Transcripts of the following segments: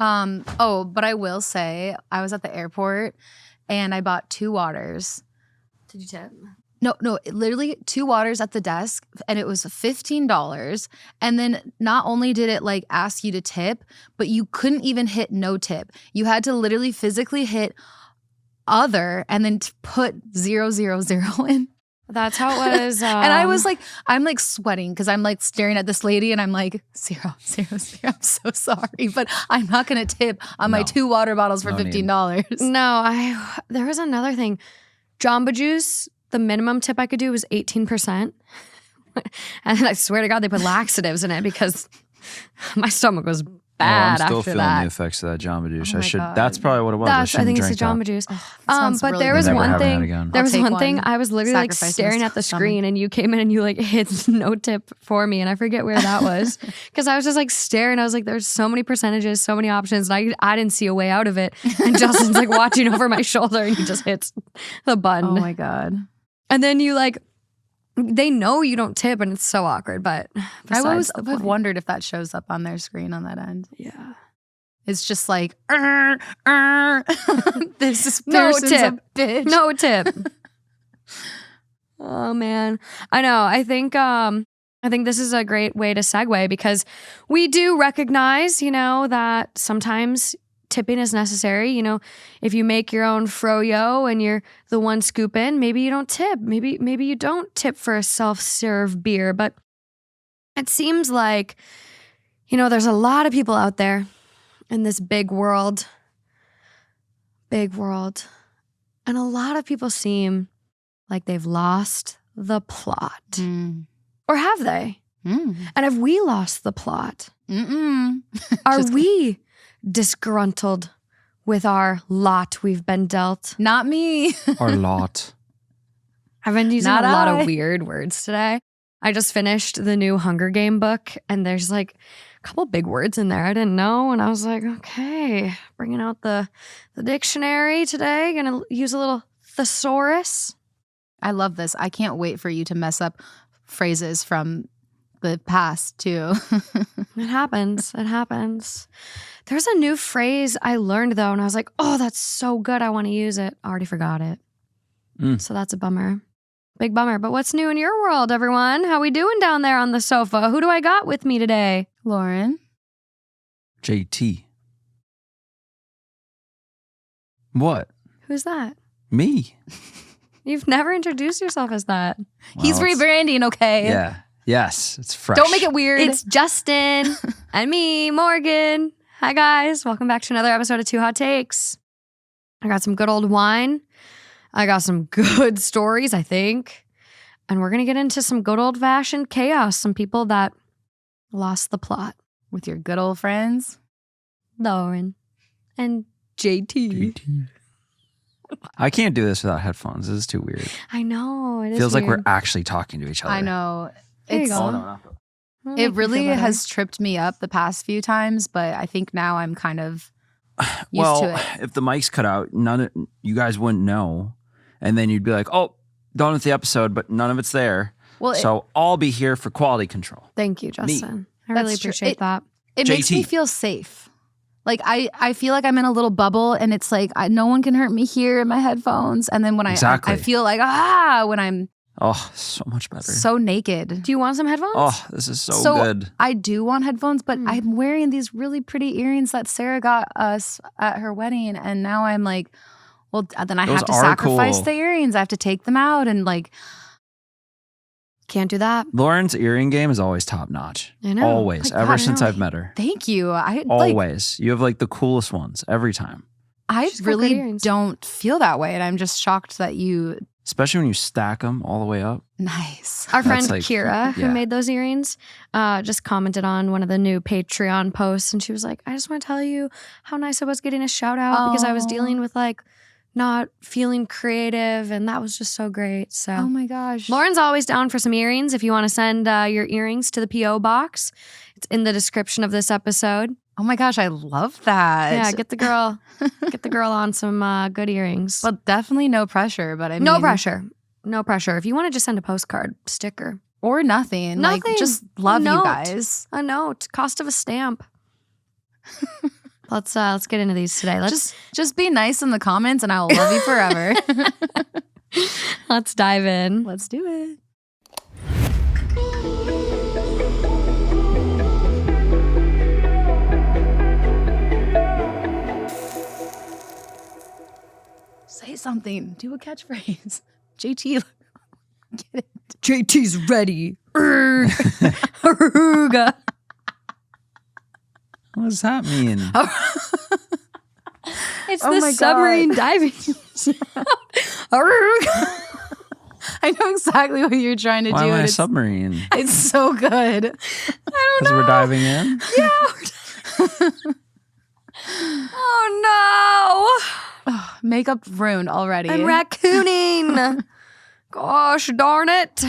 But I will say I was at the airport and I bought 2 waters. Did you tip? No, literally 2 waters at the desk and it was $15. And then not only did it like ask you to tip, but you couldn't even hit no tip. You had to literally physically hit other and then put 000 in. That's how it was. And I was like, I'm like sweating because I'm like staring at this lady and I'm like, 000. I'm so sorry, but I'm not going to tip on my 2 water bottles for $15. No, there was another thing. Jamba Juice, the minimum tip I could do was 18%. And I swear to God, they put laxatives in it because my stomach was bad I'm still after feeling that. the effects of that Jamba Juice. Oh my God. That's probably what it was. I think it's the Jamba Juice. sounds But really there was good. one Never having thing. it again. There I'll was take one thing. one. I was literally like Sacrifice staring my at the stomach. screen, and you came in and you like hit no tip for me, and I forget where that was because I was just like staring. I was like, "There's so many percentages, so many options," and I didn't see a way out of it. And Justin's like watching over my shoulder, and he just hits the button. Oh my God. And then you like. They know you don't tip, and it's so awkward. But I always the have point. wondered if that shows up on their screen on that end. Yeah. It's just like, this No person's tip. a bitch. No tip. Oh man. I know. I think this is a great way to segue because we do recognize, that sometimes tipping is necessary. If you make your own froyo and you're the one scooping, maybe you don't tip. Maybe you don't tip for a self-serve beer, but it seems like, there's a lot of people out there in this big world. And a lot of people seem like they've lost the plot. Mm. Or have they? Mm. And have we lost the plot? Mm-mm. Are we disgruntled with our lot we've been dealt? Not me. Or lot. I've been using Not a lot I. of weird words today. I just finished the new Hunger Game book, and there's like a couple big words in there I didn't know, and I was like, okay, bringing out the dictionary today. Gonna use a little thesaurus. I love this. I can't wait for you to mess up phrases from the past too. It happens. There's a new phrase I learned though, and I was like, oh, that's so good. I want to use it. I already forgot it. So that's a bummer. Big bummer. But what's new in your world, everyone? How we doing down there on the sofa? Who do I got with me today? Lauren. JT. What? Who's that? Me. You've never introduced yourself as that. He's Well, it's- rebranding, okay? Yeah. Yes. It's fresh. Don't make it weird. It's Justin and me, Morgan. Hi, guys. Welcome back to another episode of Two Hot Takes. I got some good old wine. I got some good stories, I think. And we're going to get into some good old-fashioned chaos. Some people that lost the plot. with your good old friends. Lauren and JT. I can't do this without headphones. This is too weird. I know. It is Feels like weird. we're actually talking to each other. I know. There you It's go. Oh, no, not the- That'll make It me really feel better. has tripped me up the past few times, but I think now I'm kind of used well, to it. if the mics cut out, you guys wouldn't know. And then you'd be like, oh, done with the episode, but none of it's there. Well, So I'll be here for quality control. Thank you, Justin. I really That's true. appreciate that. it makes me JT. feel safe. Like I feel like I'm in a little bubble, and it's like no one can hurt me here in my headphones. And then when Exactly. I feel like when I'm Oh, so much better. so naked. Do you want some headphones? Oh, this is so good. I do want headphones, but I'm wearing these really pretty earrings that Sarah got us at her wedding, and now I'm like, well, then I Those have to are sacrifice cool. the earrings. I have to take them out, and like, Can't do that. Lauren's earring game is always top notch. I know. Always. My Ever God, since really? I've met her. thank you. I like, Always. You have like the coolest ones every time. I She's got great really earrings. don't feel that way, and I'm just shocked that you. Especially when you stack them all the way up. Nice. Our friend That's like- Kira, who yeah. made those earrings, just commented on one of the new Patreon posts, and she was like, I just want to tell you how nice it was getting a shout out because I was Aw. dealing with like not feeling creative, and that was just so great. So Oh my gosh. Lauren's always down for some earrings. If you want to send your earrings to the P.O. box, it's in the description of this episode. Oh my gosh, I love that. Yeah, get the girl on some good earrings. Well, definitely no pressure, but I mean, No pressure. No pressure. If you want to just send a postcard, sticker, or nothing. Like, Nothing. just love Note. you guys. a note, cost of a stamp. Let's get into these today. Just be nice in the comments and I will love you forever. Let's dive in. Let's do it. Say something. Do a catchphrase. JT, get it. JT's ready. Aruga. What does that mean? It's Oh the my submarine God. diving. Aruga. I know exactly what you're trying to Why do. am I and a it's, submarine? it's so good. I don't Because know. we're diving in? Yeah. Oh Makeup ruined already. no. I'm raccooning. Gosh darn it.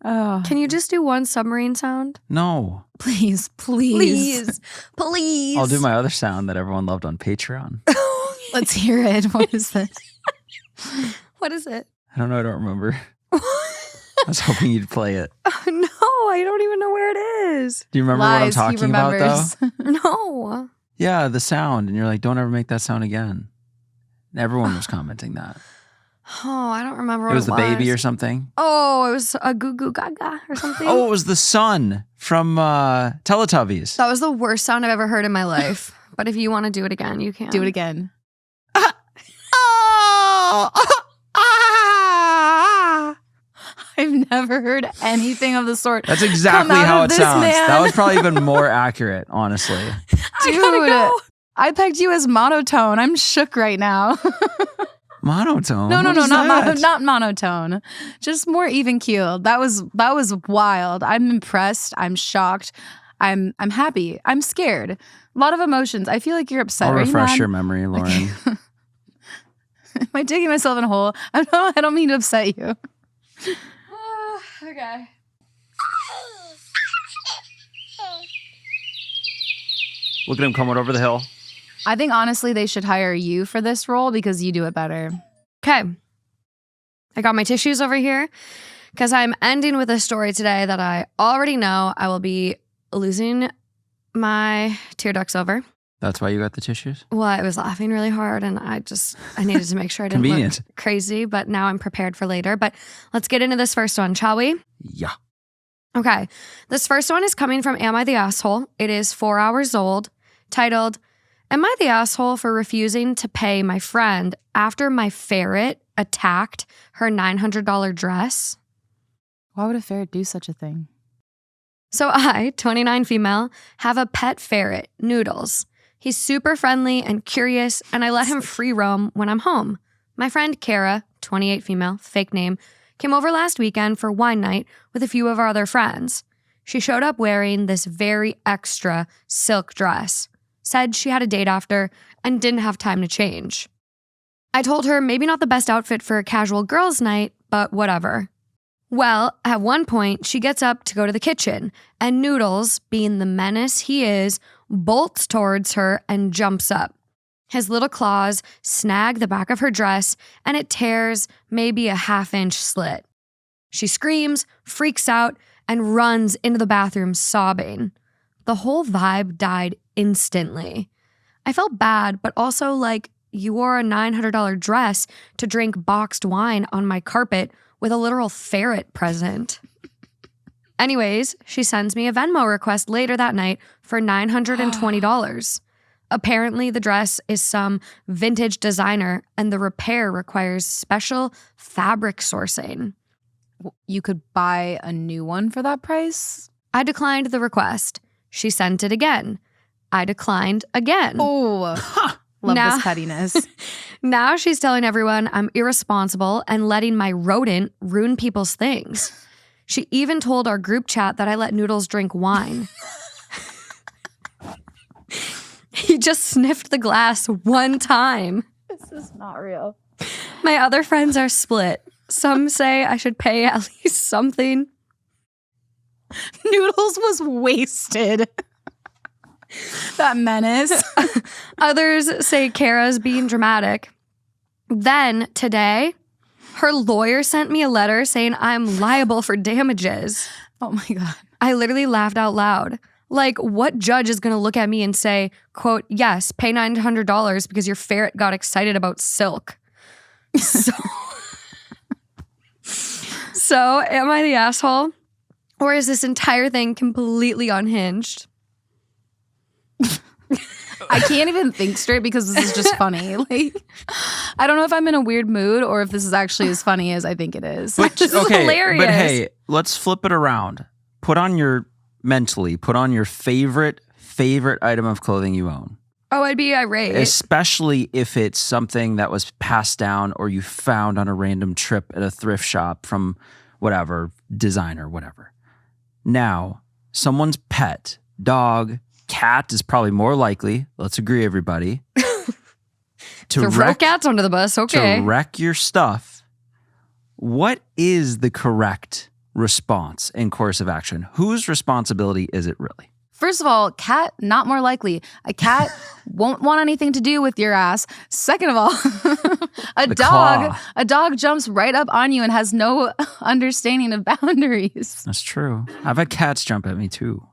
Oh, Can you just do one submarine sound? No. please. Please. I'll do my other sound that everyone loved on Patreon. Let's hear it. What is this? What is it? I don't know. I don't remember. I was hoping you'd play it. No, I don't even know where it is. Do you remember Lies, what I'm he talking about, though? remembers. No. Yeah, the sound. And you're like, don't ever make that sound again. And everyone was commenting that. Oh, I don't remember what It was the baby or something. Oh, it was a goo goo gaga or something. Oh, it was the sun from Teletubbies. That was the worst sound I've ever heard in my life. But if you want to do it again, you can. Do it again. I've never heard anything of the sort. That's exactly Come out how of it this, sounds. man. That was probably even more accurate, honestly. I gotta go. I pegged you as monotone. I'm shook right now. Monotone? No, What is that? not monotone. Just more even keeled. That was wild. I'm impressed. I'm shocked. I'm happy. I'm scared. A lot of emotions. I feel like you're upset. I'll Are you refresh mad? your memory, Lauren. Am I digging myself in a hole? I don't mean to upset you. Okay. Look at him coming over the hill. I think honestly they should hire you for this role because you do it better. Okay. I got my tissues over here because I'm ending with a story today that I already know I will be losing my tear ducts over. That's why you got the tissues? Well, I was laughing really hard and I needed to make sure I didn't Convenient. look crazy, but now I'm prepared for later. But let's get into this first one, shall we? Yeah. Okay. This first one is coming from Am I the Asshole? It is 4 hours old, titled, Am I the asshole for refusing to pay my friend after my ferret attacked her $900 dress? Why would a ferret do such a thing? So I, 29 female, have a pet ferret, Noodles. He's super friendly and curious, and I let him free roam when I'm home. My friend Kara, 28 female, fake name, came over last weekend for wine night with a few of our other friends. She showed up wearing this very extra silk dress, said she had a date after, and didn't have time to change. I told her maybe not the best outfit for a casual girls' night, but whatever. Well, at one point, she gets up to go to the kitchen, and Noodles, being the menace he is, bolts towards her and jumps up. His little claws snag the back of her dress, and it tears maybe a half-inch slit. She screams, freaks out, and runs into the bathroom sobbing. The whole vibe died instantly. I felt bad, but also like you wore a $900 dress to drink boxed wine on my carpet with a literal ferret present. Anyways, she sends me a Venmo request later that night for $920. Apparently, the dress is some vintage designer and the repair requires special fabric sourcing. You could buy a new one for that price? I declined the request. She sent it again. I declined again. Oh, love Now- this pettiness. Now she's telling everyone I'm irresponsible and letting my rodent ruin people's things. She even told our group chat that I let Noodles drink wine. He just sniffed the glass one time. This is not real. My other friends are split. Some say I should pay at least something. Noodles was wasted. That menace. Others say Kara's being dramatic. Then, today, her lawyer sent me a letter saying I'm liable for damages. Oh my God. I literally laughed out loud. Like, what judge is going to look at me and say, quote, yes, pay $900 because your ferret got excited about silk? So am I the asshole? Or is this entire thing completely unhinged? I can't even think straight because this is just funny. Like, I don't know if I'm in a weird mood or if this is actually as funny as I think it is. But, This is hilarious. But hey, let's flip it around. Put on your favorite item of clothing you own. Oh, I'd be irate. Especially if it's something that was passed down or you found on a random trip at a thrift shop from whatever, designer, whatever. Now, someone's pet, dog, cat is probably more likely, let's agree everybody, to throw cats under the bus, okay. To wreck your stuff. What is the correct response and course of action? Whose responsibility is it really? First of all, cat, not more likely. A cat won't want anything to do with your ass. Second of all, a dog jumps right up on you and has no understanding of boundaries. That's true. I've had cats jump at me too.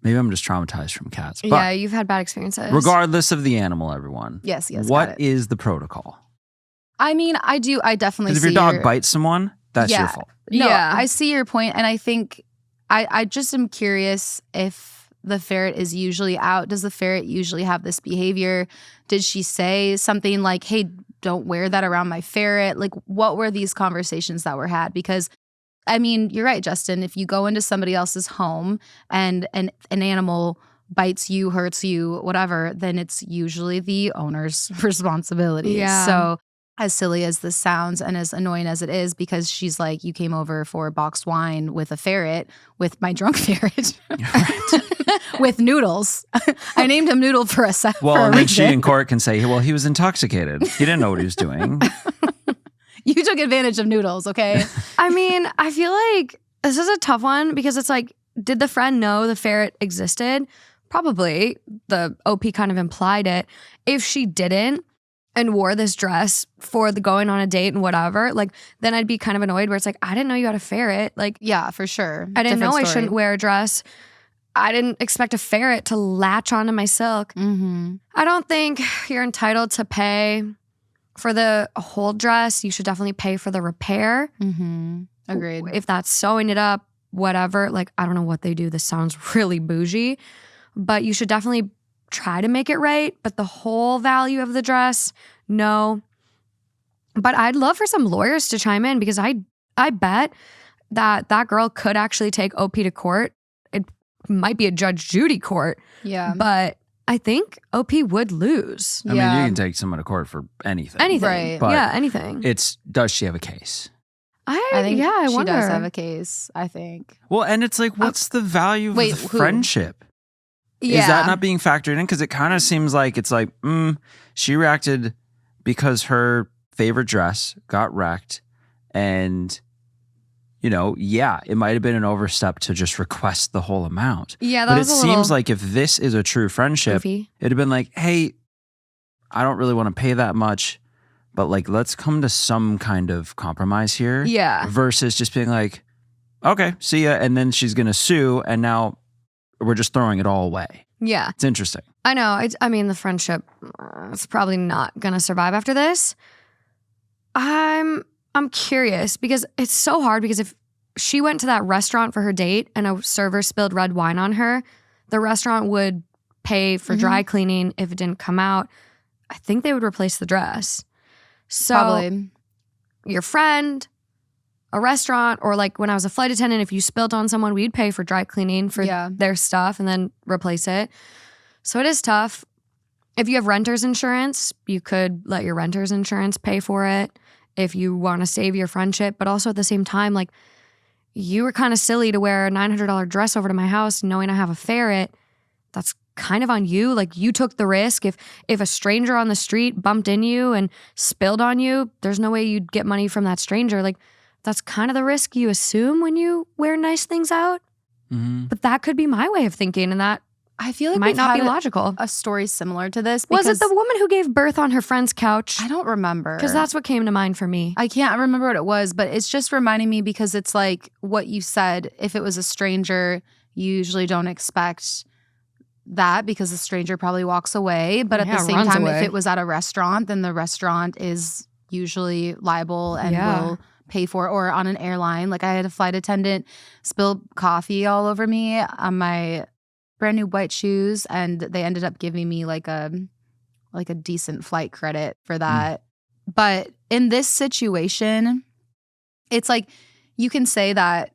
Maybe I'm just traumatized from cats. But yeah, you've had bad experiences. Regardless of the animal, everyone. Yes. What is the protocol? I mean, I definitely see Because if your dog bites someone, that's your fault. No, Yeah. I see your point, and I think I just am curious if the ferret is usually out. Does the ferret usually have this behavior? Did she say something like, hey, don't wear that around my ferret? Like, what were these conversations that were had? Because, I mean, you're right, Justin. If you go into somebody else's home and an animal bites you, hurts you, whatever, then it's usually the owner's responsibility. Yeah. So as silly as this sounds and as annoying as it is, because she's like, you came over for boxed wine with a ferret, with my drunk ferret, with Noodles. I named him Noodle for a second. Well, and then she in court can say, well, he was intoxicated. He didn't know what he was doing. You took advantage of Noodles, okay? I mean, I feel like this is a tough one because it's like, did the friend know the ferret existed? Probably. The OP kind of implied it. If she didn't and wore this dress for the going on a date and whatever, like, then I'd be kind of annoyed where it's like, I didn't know you had a ferret. Like, Yeah, for sure. I didn't Different know I story. shouldn't wear a dress. I didn't expect a ferret to latch onto my silk. Mm-hmm. I don't think you're entitled to pay for the whole dress. You should definitely pay for the repair. Mm-hmm. Agreed. If that's sewing it up, whatever. Like, I don't know what they do. This sounds really bougie. But you should definitely try to make it right. But the whole value of the dress, no. But I'd love for some lawyers to chime in because I bet that girl could actually take OP to court. It might be a Judge Judy court. Yeah. But I think OP would lose. I mean, you can take someone to court for anything. Anything. Right. But yeah, anything. does she have a case? I think I she wonder. does have a case, I think. Well, and it's like, what's the value of wait, the who? friendship? Yeah. Is that not being factored in? Because it kind of seems like it's like, she reacted because her favorite dress got wrecked. And, you know, yeah, it might have been an overstep to just request the whole amount. Yeah, that But it was a seems little like if this is a true friendship, goofy. it'd have been like, hey, I don't really want to pay that much, but like, let's come to some kind of compromise here. Yeah. Versus just being like, okay, see ya. And then she's going to sue. And now we're just throwing it all away. Yeah. It's interesting. I know. I mean, the friendship is probably not going to survive after this. I'm curious because it's so hard because if she went to that restaurant for her date and a server spilled red wine on her, the restaurant would pay for dry cleaning if it didn't come out. I think they would replace the dress. So Probably. your friend, a restaurant, or like when I was a flight attendant, if you spilled on someone, we'd pay for dry cleaning for Yeah. their stuff and then replace it. So it is tough. If you have renter's insurance, you could let your renter's insurance pay for it if you want to save your friendship. But also at the same time, like, you were kind of silly to wear a $900 dress over to my house knowing I have a ferret. That's kind of on you. Like, you took the risk. If a stranger on the street bumped in you and spilled on you, there's no way you'd get money from that stranger. Like, that's kind of the risk you assume when you wear nice things out. Mm-hmm. But that could be my way of thinking, and that I feel like might we've not had be logical. a story similar to this. Was it because the woman who gave birth on her friend's couch? I don't remember. Because that's what came to mind for me. I can't remember what it was, but it's just reminding me because it's like what you said. If it was a stranger, You usually don't expect that because the stranger probably walks away. But at the same runs time, away. if it was at a restaurant, then the restaurant is usually liable and will pay for it. Or on an airline. Like I had a flight attendant spill coffee all over me on my brand new white shoes, and they ended up giving me like a decent flight credit for that. But in this situation, it's like you can say that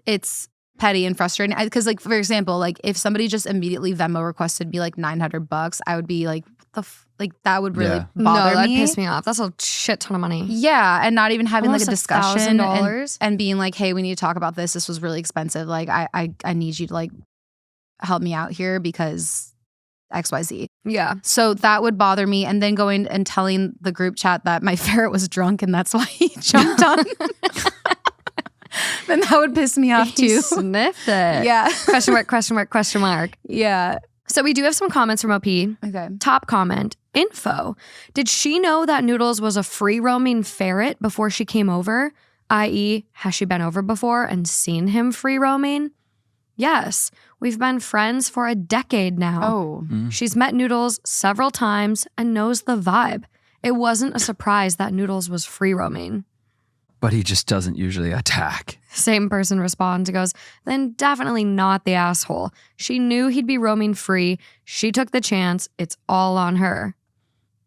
it's petty and frustrating because, like, for example, like if somebody just immediately Venmo requested me like $900, I would be like, that would really bother that'd me. piss me off. That's a shit ton of money. Yeah, and not even having Almost like a discussion $1,000. and being like, hey, we need to talk about this. This was really expensive. Like I need you to like help me out here because XYZ. Yeah. So that would bother me. And then going and telling the group chat that my ferret was drunk and that's why he jumped on. Then that would piss me off He too. sniffed it. Yeah. Question mark, question mark, question mark. Yeah. So we do have some comments from OP. Okay. Top comment, info. Did she know that Noodles was a free-roaming ferret before she came over? I.e., has she been over before and seen him free-roaming? Yes. We've been friends for a decade now. Oh. She's met Noodles several times and knows the vibe. It wasn't a surprise that Noodles was free-roaming. But he just doesn't usually attack. Same person responds and goes, then definitely not the asshole. She knew he'd be roaming free. She took the chance. It's all on her.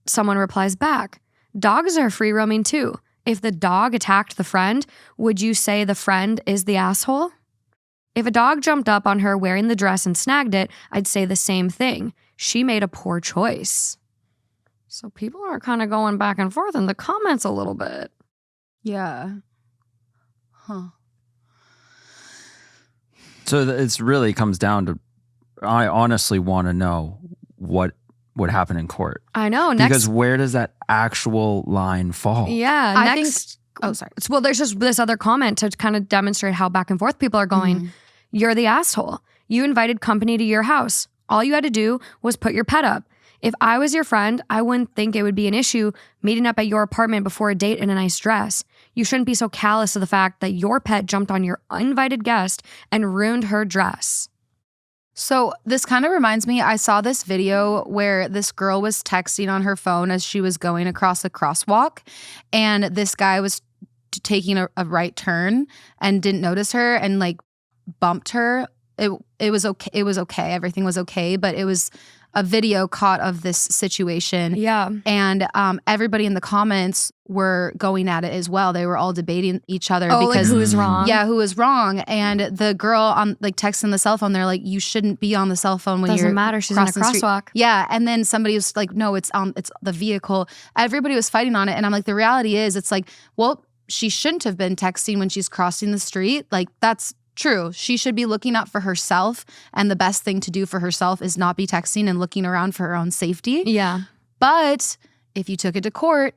Someone replies back, dogs are free roaming too. If the dog attacked the friend, would you say the friend is the asshole? If a dog jumped up on her wearing the dress and snagged it, I'd say the same thing. She made a poor choice. So people are kind of going back and forth in the comments a little bit. Yeah. Huh. So it's really comes down to, I honestly want to know what would happen in court. I know. Because where does that actual line fall? Yeah. I next. Oh, sorry. Well, there's just this other comment to kind of demonstrate how back and forth people are going. You're the asshole. You invited company to your house. All you had to do was put your pet up. If I was your friend, I wouldn't think it would be an issue meeting up at your apartment before a date in a nice dress. You shouldn't be so callous to the fact that your pet jumped on your uninvited guest and ruined her dress. So this kind of reminds me, I saw this video where this girl was texting on her phone as she was going across a crosswalk, and this guy was taking a right turn and didn't notice her and like bumped her. It was okay. It was okay. Everything was okay, but it was a video caught of this situation. Yeah. And everybody in the comments were going at it as well. They were all debating each other because because who is wrong? Yeah, who was wrong. And the girl on like texting the cell phone, they're like, you shouldn't be on the cell phone when Doesn't you're matter. She's in a crossing the street. crosswalk. Yeah. And then somebody was like, no, it's the vehicle. Everybody was fighting on it. And I'm like, the reality is it's like, well, she shouldn't have been texting when she's crossing the street. Like that's true. She should be looking out for herself. And the best thing to do for herself is not be texting and looking around for her own safety. Yeah. But if you took it to court,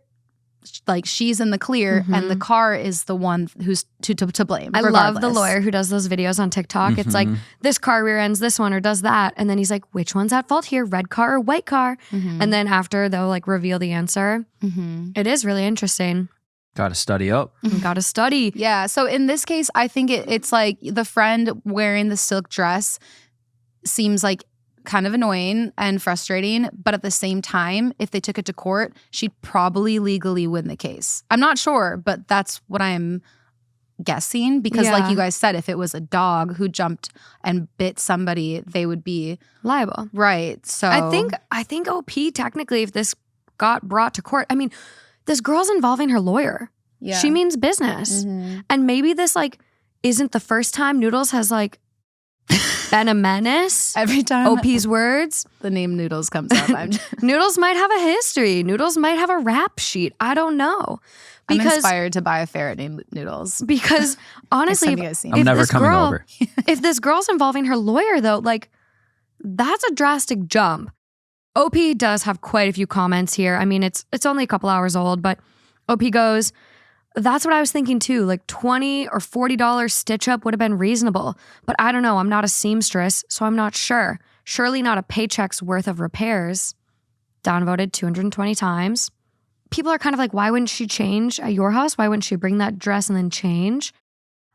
like she's in the clear and the car is the one who's to blame. I love the regardless. lawyer who does those videos on TikTok. It's like, this car rear ends this one or does that. And then he's like, which one's at fault here? Red car or white car? And then after they'll like reveal the answer. It is really interesting. Got to study up. You gotta study. Yeah. So in this case, I think it's like the friend wearing the silk dress seems like kind of annoying and frustrating. But at the same time, if they took it to court, she'd probably legally win the case. I'm not sure, but that's what I'm guessing. Because like you guys said, if it was a dog who jumped and bit somebody, they would be Liable. right. So I think OP technically, if this got brought to court, I mean, this girl's involving her lawyer. yeah. She means business. And maybe this like isn't the first time Noodles has like been a menace. Every time OP's words. the name Noodles comes up, I'm Noodles might have a history. Noodles might have a rap sheet. I don't know. I'm inspired to buy a ferret named Noodles. Because honestly, Next time you guys see me. I'm never this coming girl- over. if this girl's involving her lawyer though, like that's a drastic jump. OP does have quite a few comments here. I mean, it's only a couple hours old, but OP goes, that's what I was thinking too. Like $20 or $40 stitch up would have been reasonable. But I don't know. I'm not a seamstress, so I'm not sure. Surely not a paycheck's worth of repairs. Downvoted 220 times. People are kind of like, why wouldn't she change at your house? Why wouldn't she bring that dress and then change?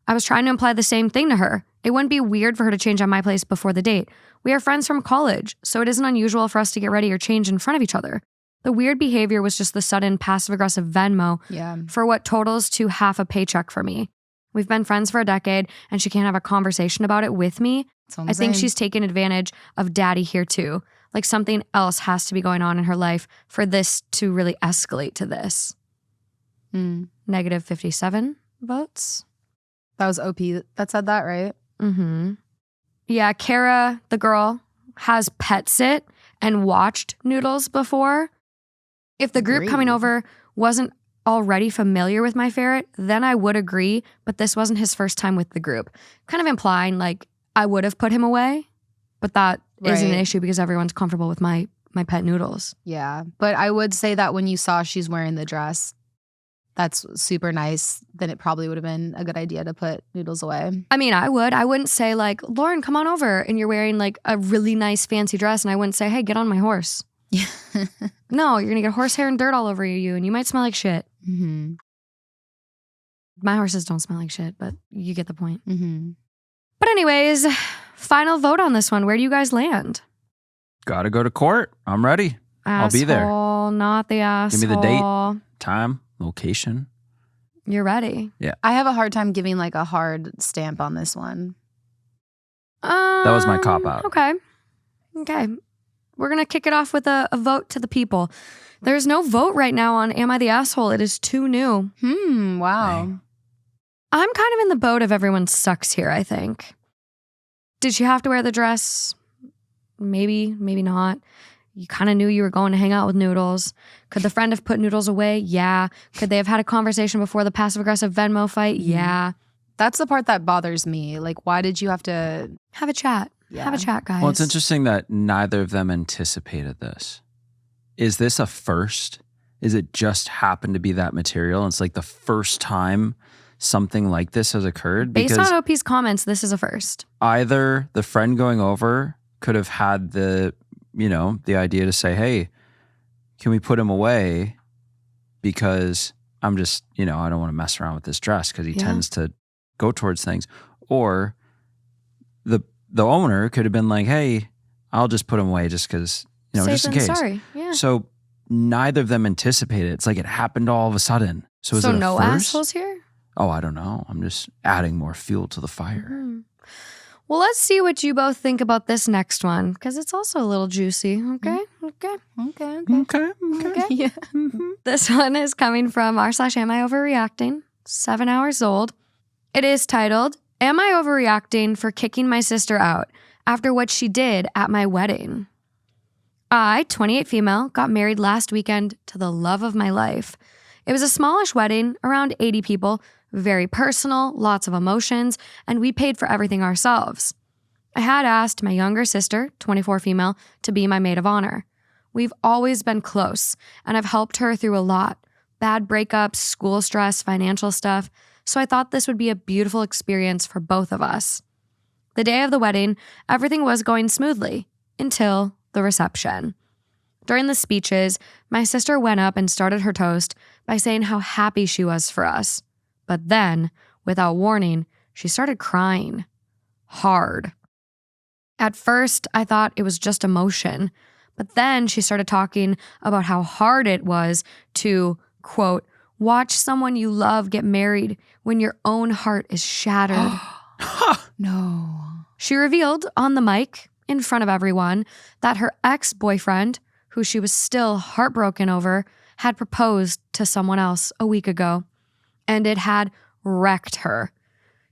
I was trying to imply the same thing to her. It wouldn't be weird for her to change at my place before the date. We are friends from college, so it isn't unusual for us to get ready or change in front of each other. The weird behavior was just the sudden passive-aggressive Venmo for what totals to half a paycheck for me. We've been friends for a decade, and she can't have a conversation about it with me. I think she's taken advantage of daddy here too. Like something else has to be going on in her life for this to really escalate to this. Negative 57 votes. That was OP that said that, right? Mm-hmm. Yeah, Kara, the girl, has pet sit and watched Noodles before. If the group coming over wasn't already familiar with my ferret, then I would agree, but this wasn't his first time with the group. Kind of implying like I would have put him away, but that isn't an issue because everyone's comfortable with my pet Noodles. Yeah, but I would say that when you saw she's wearing the dress, that's super nice, then it probably would have been a good idea to put Noodles away. I mean, I wouldn't say like, Lauren, come on over, and you're wearing like a really nice fancy dress, and I wouldn't say, hey, get on my horse. No, you're gonna get horsehair and dirt all over you, and you might smell like shit. Mm-hmm. My horses don't smell like shit, but you get the point. Mm-hmm. But anyways, final vote on this one. Where do you guys land? Gotta go to court. I'm ready. I'll be there. Not the asshole. Give me the date, time, location. You're ready. Yeah. I have a hard time giving like a hard stamp on this one. That was my cop-out. Okay. We're going to kick it off with a vote to the people. There's no vote right now on Am I the Asshole? It is too new. Wow. Dang. I'm kind of in the boat of everyone sucks here, I think. Did she have to wear the dress? Maybe, maybe not. You kind of knew you were going to hang out with Noodles. Could the friend have put Noodles away? Yeah. Could they have had a conversation before the passive-aggressive Venmo fight? Yeah. That's the part that bothers me. Like, why did you have to have a chat? Yeah. Have a chat, guys. Well, it's interesting that neither of them anticipated this. Is this a first? Is it just happened to be that material? It's like the first time something like this has occurred? Based on OP's comments, this is a first. Either the friend going over could have had the idea to say, hey, can we put him away? Because I'm just, I don't want to mess around with this dress because he tends to go towards things. Or the owner could have been like, hey, I'll just put him away just because, just in case. Sorry. Yeah. So neither of them anticipated it. It's like it happened all of a sudden. So is it a no first? assholes here? Oh, I don't know. I'm just adding more fuel to the fire. Mm-hmm. Well, let's see what you both think about this next one because it's also a little juicy. Okay. Yeah. This one is coming from r/Am I Overreacting, 7 hours old. It is titled, Am I Overreacting for Kicking My Sister Out After What She Did at My Wedding? I, 28 female, got married last weekend to the love of my life. It was a smallish wedding, around 80 people, very personal, lots of emotions, and we paid for everything ourselves. I had asked my younger sister, 24 female, to be my maid of honor. We've always been close, and I've helped her through a lot. Bad breakups, school stress, financial stuff. So I thought this would be a beautiful experience for both of us. The day of the wedding, everything was going smoothly until the reception. During the speeches, my sister went up and started her toast by saying how happy she was for us. But then, without warning, she started crying. Hard. At first, I thought it was just emotion. But then she started talking about how hard it was to, quote, watch someone you love get married when your own heart is shattered. No. She revealed on the mic, in front of everyone, that her ex-boyfriend, who she was still heartbroken over, had proposed to someone else a week ago. And it had wrecked her.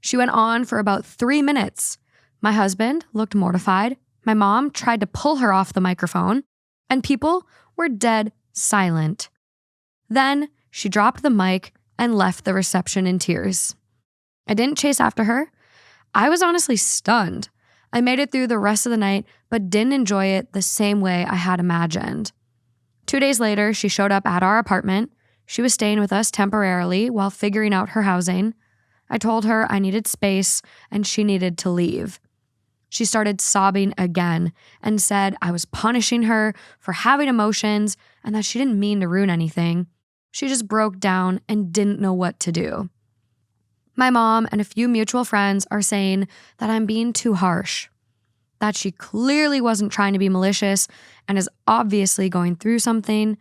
She went on for about 3 minutes. My husband looked mortified. My mom tried to pull her off the microphone. And people were dead silent. Then she dropped the mic and left the reception in tears. I didn't chase after her. I was honestly stunned. I made it through the rest of the night, but didn't enjoy it the same way I had imagined. 2 days later, she showed up at our apartment. She was staying with us temporarily while figuring out her housing. I told her I needed space and she needed to leave. She started sobbing again and said I was punishing her for having emotions and that she didn't mean to ruin anything. She just broke down and didn't know what to do. My mom and a few mutual friends are saying that I'm being too harsh, that she clearly wasn't trying to be malicious and is obviously going through something,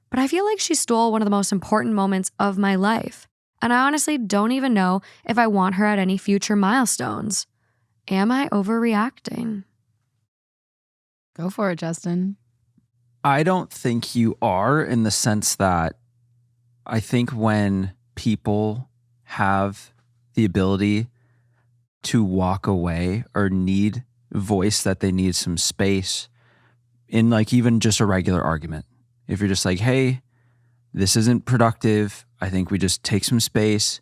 but I feel like she stole one of the most important moments of my life, and I honestly don't even know if I want her at any future milestones. Am I overreacting? Go for it, Justin. I don't think you are, in the sense that I think when people have the ability to walk away or need voice, that they need some space in, like, even just a regular argument. If you're just like, hey, this isn't productive, I think we just take some space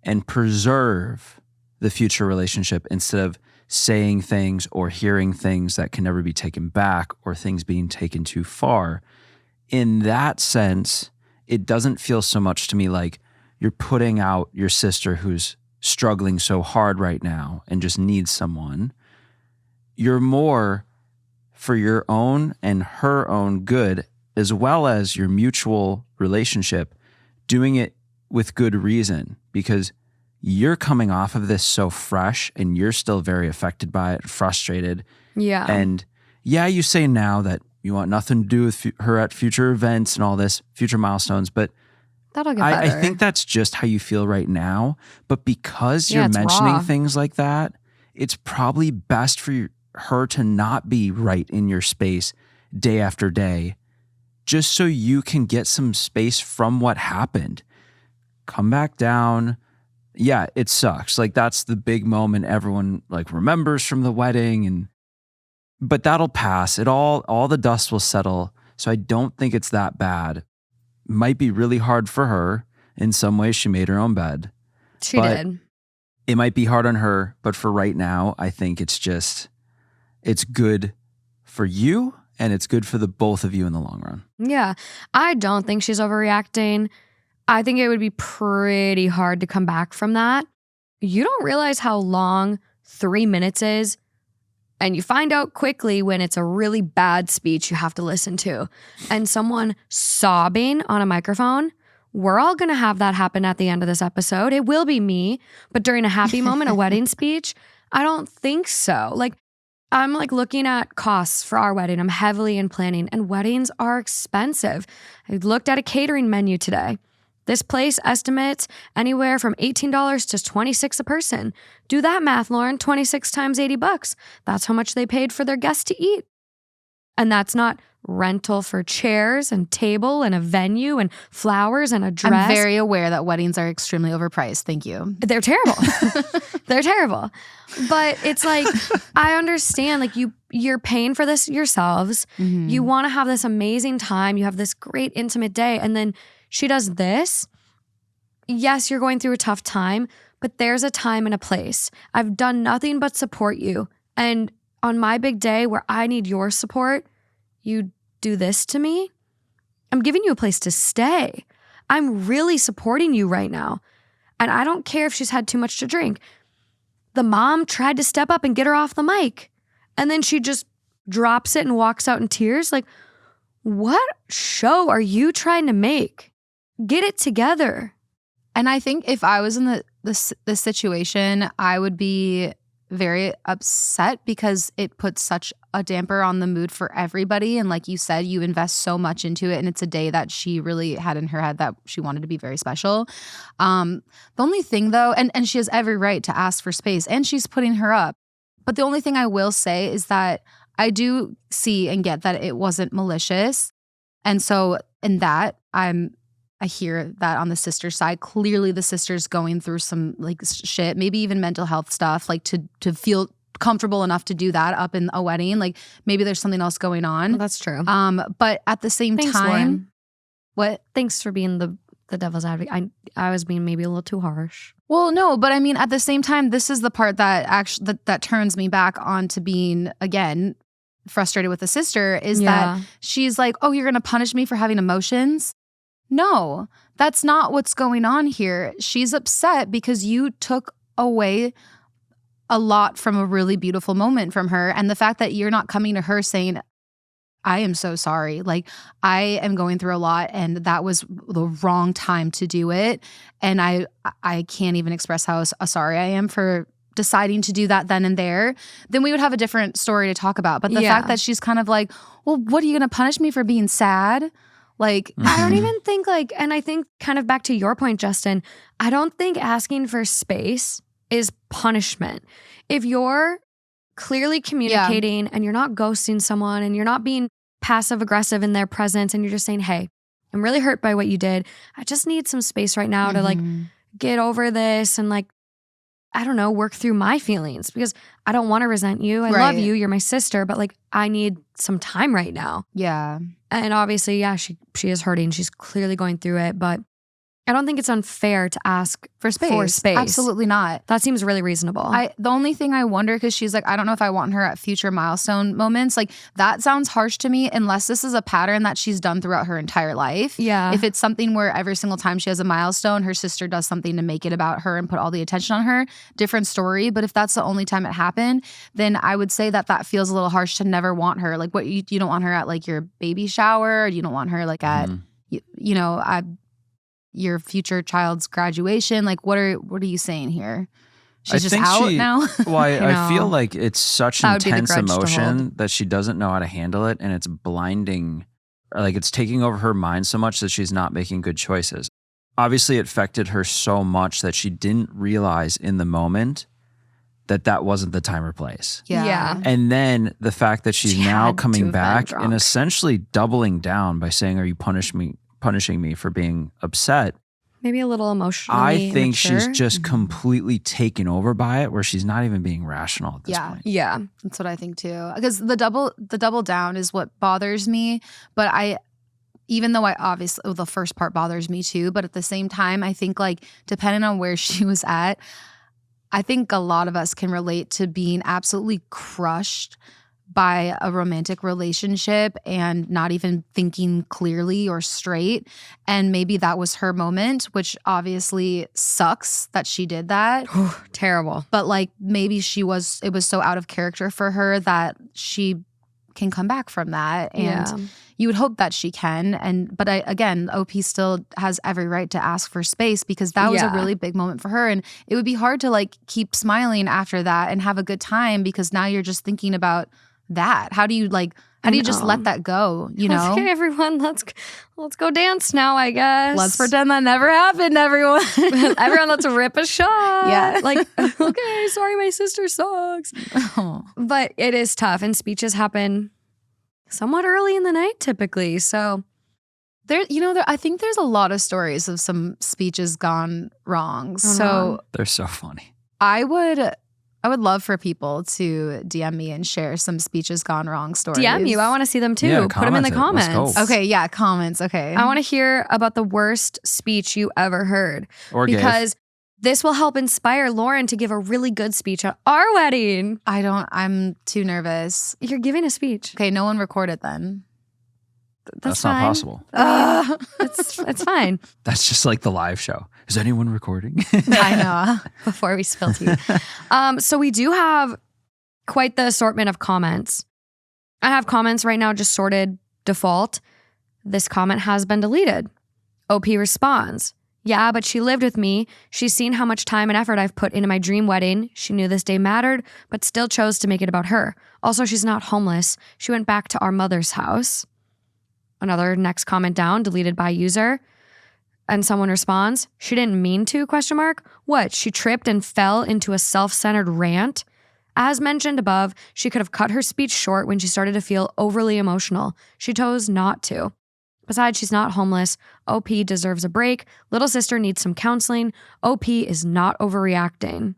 and preserve the future relationship instead of saying things or hearing things that can never be taken back or things being taken too far. In that sense, it doesn't feel so much to me like you're putting out your sister who's struggling so hard right now and just needs someone. You're more for your own and her own good, as well as your mutual relationship, doing it with good reason, because you're coming off of this so fresh and you're still very affected by it, frustrated. Yeah. And yeah, you say now that you want nothing to do with her at future events and all this, future milestones, but That'll get better. I think that's just how you feel right now. But because you're it's mentioning raw. things like that, it's probably best for her to not be right in your space day after day, just so you can get some space from what happened. Come back down. Yeah, it sucks. Like, that's the big moment everyone like remembers from the wedding, but that'll pass. All the dust will settle. So I don't think it's that bad. Might be really hard for her. In some ways, she made her own bed. She did. It might be hard on her, but for right now, I think it's good for you and it's good for the both of you in the long run. Yeah. I don't think she's overreacting. I think it would be pretty hard to come back from that. You don't realize how long 3 minutes is, and you find out quickly when it's a really bad speech you have to listen to. And someone sobbing on a microphone, we're all going to have that happen at the end of this episode. It will be me, but during a happy moment, a wedding speech, I don't think so. Like, I'm like looking at costs for our wedding. I'm heavily in planning, and weddings are expensive. I looked at a catering menu today. This place estimates anywhere from $18 to $26 a person. Do that math, Lauren. 26 times $80. That's how much they paid for their guests to eat. And that's not rental for chairs and table and a venue and flowers and a dress. I'm very aware that weddings are extremely overpriced. Thank you. They're terrible. They're terrible. But it's like, I understand, like, you're paying for this yourselves. Mm-hmm. You want to have this amazing time. You have this great intimate day. And then she does this. Yes, you're going through a tough time, but there's a time and a place. I've done nothing but support you. And on my big day where I need your support, you do this to me? I'm giving you a place to stay. I'm really supporting you right now. And I don't care if she's had too much to drink. The mom tried to step up and get her off the mic, and then she just drops it and walks out in tears. Like, what show are you trying to make? Get it together. And I think if I was in the situation, I would be very upset because it puts such a damper on the mood for everybody. And like you said, you invest so much into it, and it's a day that she really had in her head that she wanted to be very special. The only thing though, and she has every right to ask for space, and she's putting her up. But the only thing I will say is that I do see and get that it wasn't malicious. And so in that, I hear that on the sister side. Clearly the sister's going through some like shit, maybe even mental health stuff, like to feel comfortable enough to do that up in a wedding. Like maybe there's something else going on. Well, that's true. But at the same Thanks, time, Lauren. What? Thanks for being the devil's advocate. I was being maybe a little too harsh. Well, no, but I mean, at the same time, this is the part that actually that turns me back onto being, again, frustrated with the sister, is that she's like, oh, you're going to punish me for having emotions? No, that's not what's going on here. She's upset because you took away a lot from a really beautiful moment from her. And the fact that you're not coming to her saying, I am so sorry. Like, I am going through a lot, and that was the wrong time to do it. And I can't even express how sorry I am for deciding to do that then and there. Then we would have a different story to talk about. But the fact that she's kind of like, well, what are you going to punish me for being sad? Like, I don't even think like, and I think kind of back to your point, Justin, I don't think asking for space is punishment. If you're clearly communicating and you're not ghosting someone and you're not being passive aggressive in their presence and you're just saying, hey, I'm really hurt by what you did. I just need some space right now to like get over this and like, I don't know, work through my feelings because I don't want to resent you. I love you. You're my sister, but like I need some time right now. Yeah. And obviously, she is hurting. She's clearly going through it, but I don't think it's unfair to ask for space. Absolutely not. That seems really reasonable. The only thing I wonder, because she's like, I don't know if I want her at future milestone moments. Like, that sounds harsh to me unless this is a pattern that she's done throughout her entire life. Yeah. If it's something where every single time she has a milestone, her sister does something to make it about her and put all the attention on her, different story. But if that's the only time it happened, then I would say that feels a little harsh to never want her. Like, what you don't want her at like your baby shower. You don't want her like at, your future child's graduation. Like, what are you saying here? She's just out now? Well, I feel like it's such intense emotion that she doesn't know how to handle it, and it's blinding. Like, it's taking over her mind so much that she's not making good choices. Obviously, it affected her so much that she didn't realize in the moment that wasn't the time or place. Yeah. And then the fact that she's now coming back and essentially doubling down by saying, are you punishing me for being upset? Maybe a little emotionally I think immature. she's just completely taken over by it, where she's not even being rational at this point. Yeah. That's what I think too. Because the double down is what bothers me. But even though obviously the first part bothers me too, but at the same time, I think like depending on where she was at, I think a lot of us can relate to being absolutely crushed by a romantic relationship and not even thinking clearly or straight. And maybe that was her moment, which obviously sucks that she did that. Terrible. But like maybe it was so out of character for her that she can come back from that. And you would hope that she can. But again, OP still has every right to ask for space because that was a really big moment for her. And it would be hard to like keep smiling after that and have a good time because now you're just thinking about that. How do you just let that go, you know? Okay, everyone, let's go dance now, I guess. Let's pretend that never happened, everyone. Everyone, let's rip a shot. Yeah. Like, okay, sorry, my sister sucks. Oh. But it is tough, and speeches happen somewhat early in the night typically, so... I think there's a lot of stories of some speeches gone wrong. So they're so funny. I would love for people to DM me and share some speeches gone wrong stories. DM you. I want to see them too. Yeah, Put them in the comment it. Let's comments. go. Okay, yeah, comments. Okay. I want to hear about the worst speech you ever heard. Or because this will help inspire Lauren to give a really good speech at our wedding. I'm too nervous. You're giving a speech. Okay, no one recorded then. That's fine. not possible. It's fine. That's just like the live show. Is anyone recording? I know. Before we spill tea. So we do have quite the assortment of comments. I have comments right now just sorted default. This comment has been deleted. OP responds, yeah, but she lived with me. She's seen how much time and effort I've put into my dream wedding. She knew this day mattered, but still chose to make it about her. Also, she's not homeless. She went back to our mother's house. Another next comment down, deleted by user. And someone responds, she didn't mean to, ? What, she tripped and fell into a self-centered rant? As mentioned above, she could have cut her speech short when she started to feel overly emotional. She chose not to. Besides, she's not homeless. OP deserves a break. Little sister needs some counseling. OP is not overreacting.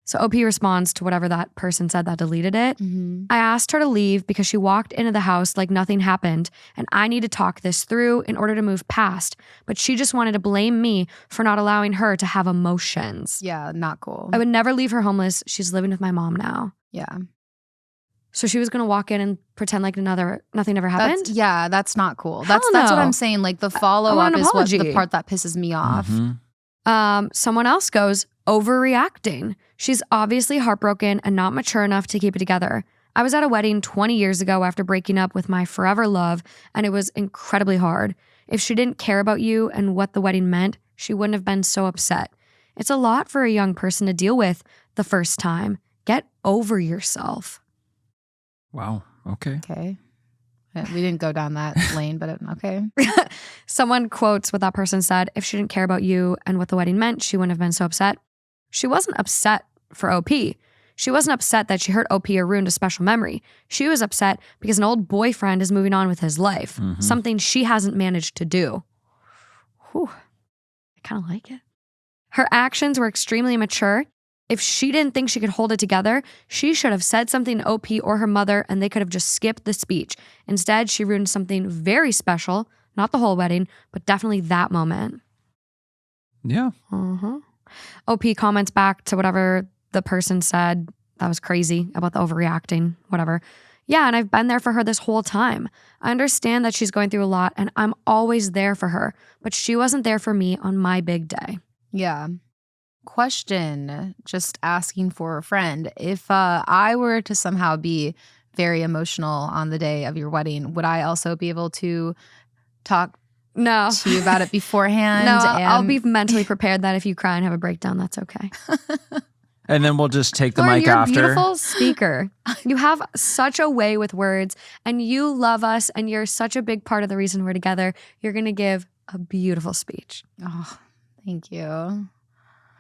So OP responds to whatever that person said that deleted it. Mm-hmm. I asked her to leave because she walked into the house like nothing happened, and I need to talk this through in order to move past. But she just wanted to blame me for not allowing her to have emotions. Yeah, not cool. I would never leave her homeless. She's living with my mom now. Yeah. So she was going to walk in and pretend like nothing ever happened? That's not cool. Hell That's no. what I'm saying. Like the follow-up is what the apology. part that pisses me off. Mm-hmm. Someone else goes, overreacting. She's obviously heartbroken and not mature enough to keep it together. I was at a wedding 20 years ago after breaking up with my forever love, and it was incredibly hard. If she didn't care about you and what the wedding meant, she wouldn't have been so upset. It's a lot for a young person to deal with the first time. Get over yourself. Wow. Okay. Okay. We didn't go down that lane, but okay. Someone quotes what that person said. If she didn't care about you and what the wedding meant, she wouldn't have been so upset. She wasn't upset for OP. She wasn't upset that she hurt OP or ruined a special memory. She was upset because an old boyfriend is moving on with his life, something she hasn't managed to do. Whew. I kind of like it. Her actions were extremely immature. If she didn't think she could hold it together, she should have said something to OP or her mother and they could have just skipped the speech. Instead, she ruined something very special, not the whole wedding, but definitely that moment. Yeah. OP comments back to whatever the person said. That was crazy about the overreacting, whatever. Yeah, and I've been there for her this whole time. I understand that she's going through a lot and I'm always there for her, but she wasn't there for me on my big day. Yeah. Question, just asking for a friend. If I were to somehow be very emotional on the day of your wedding, would I also be able to talk No. to you about it beforehand? No, I'll be mentally prepared that if you cry and have a breakdown, that's okay. And then we'll just take the Lauren, mic you're after. a beautiful speaker. You have such a way with words and you love us and you're such a big part of the reason we're together. You're going to give a beautiful speech. Oh, thank you.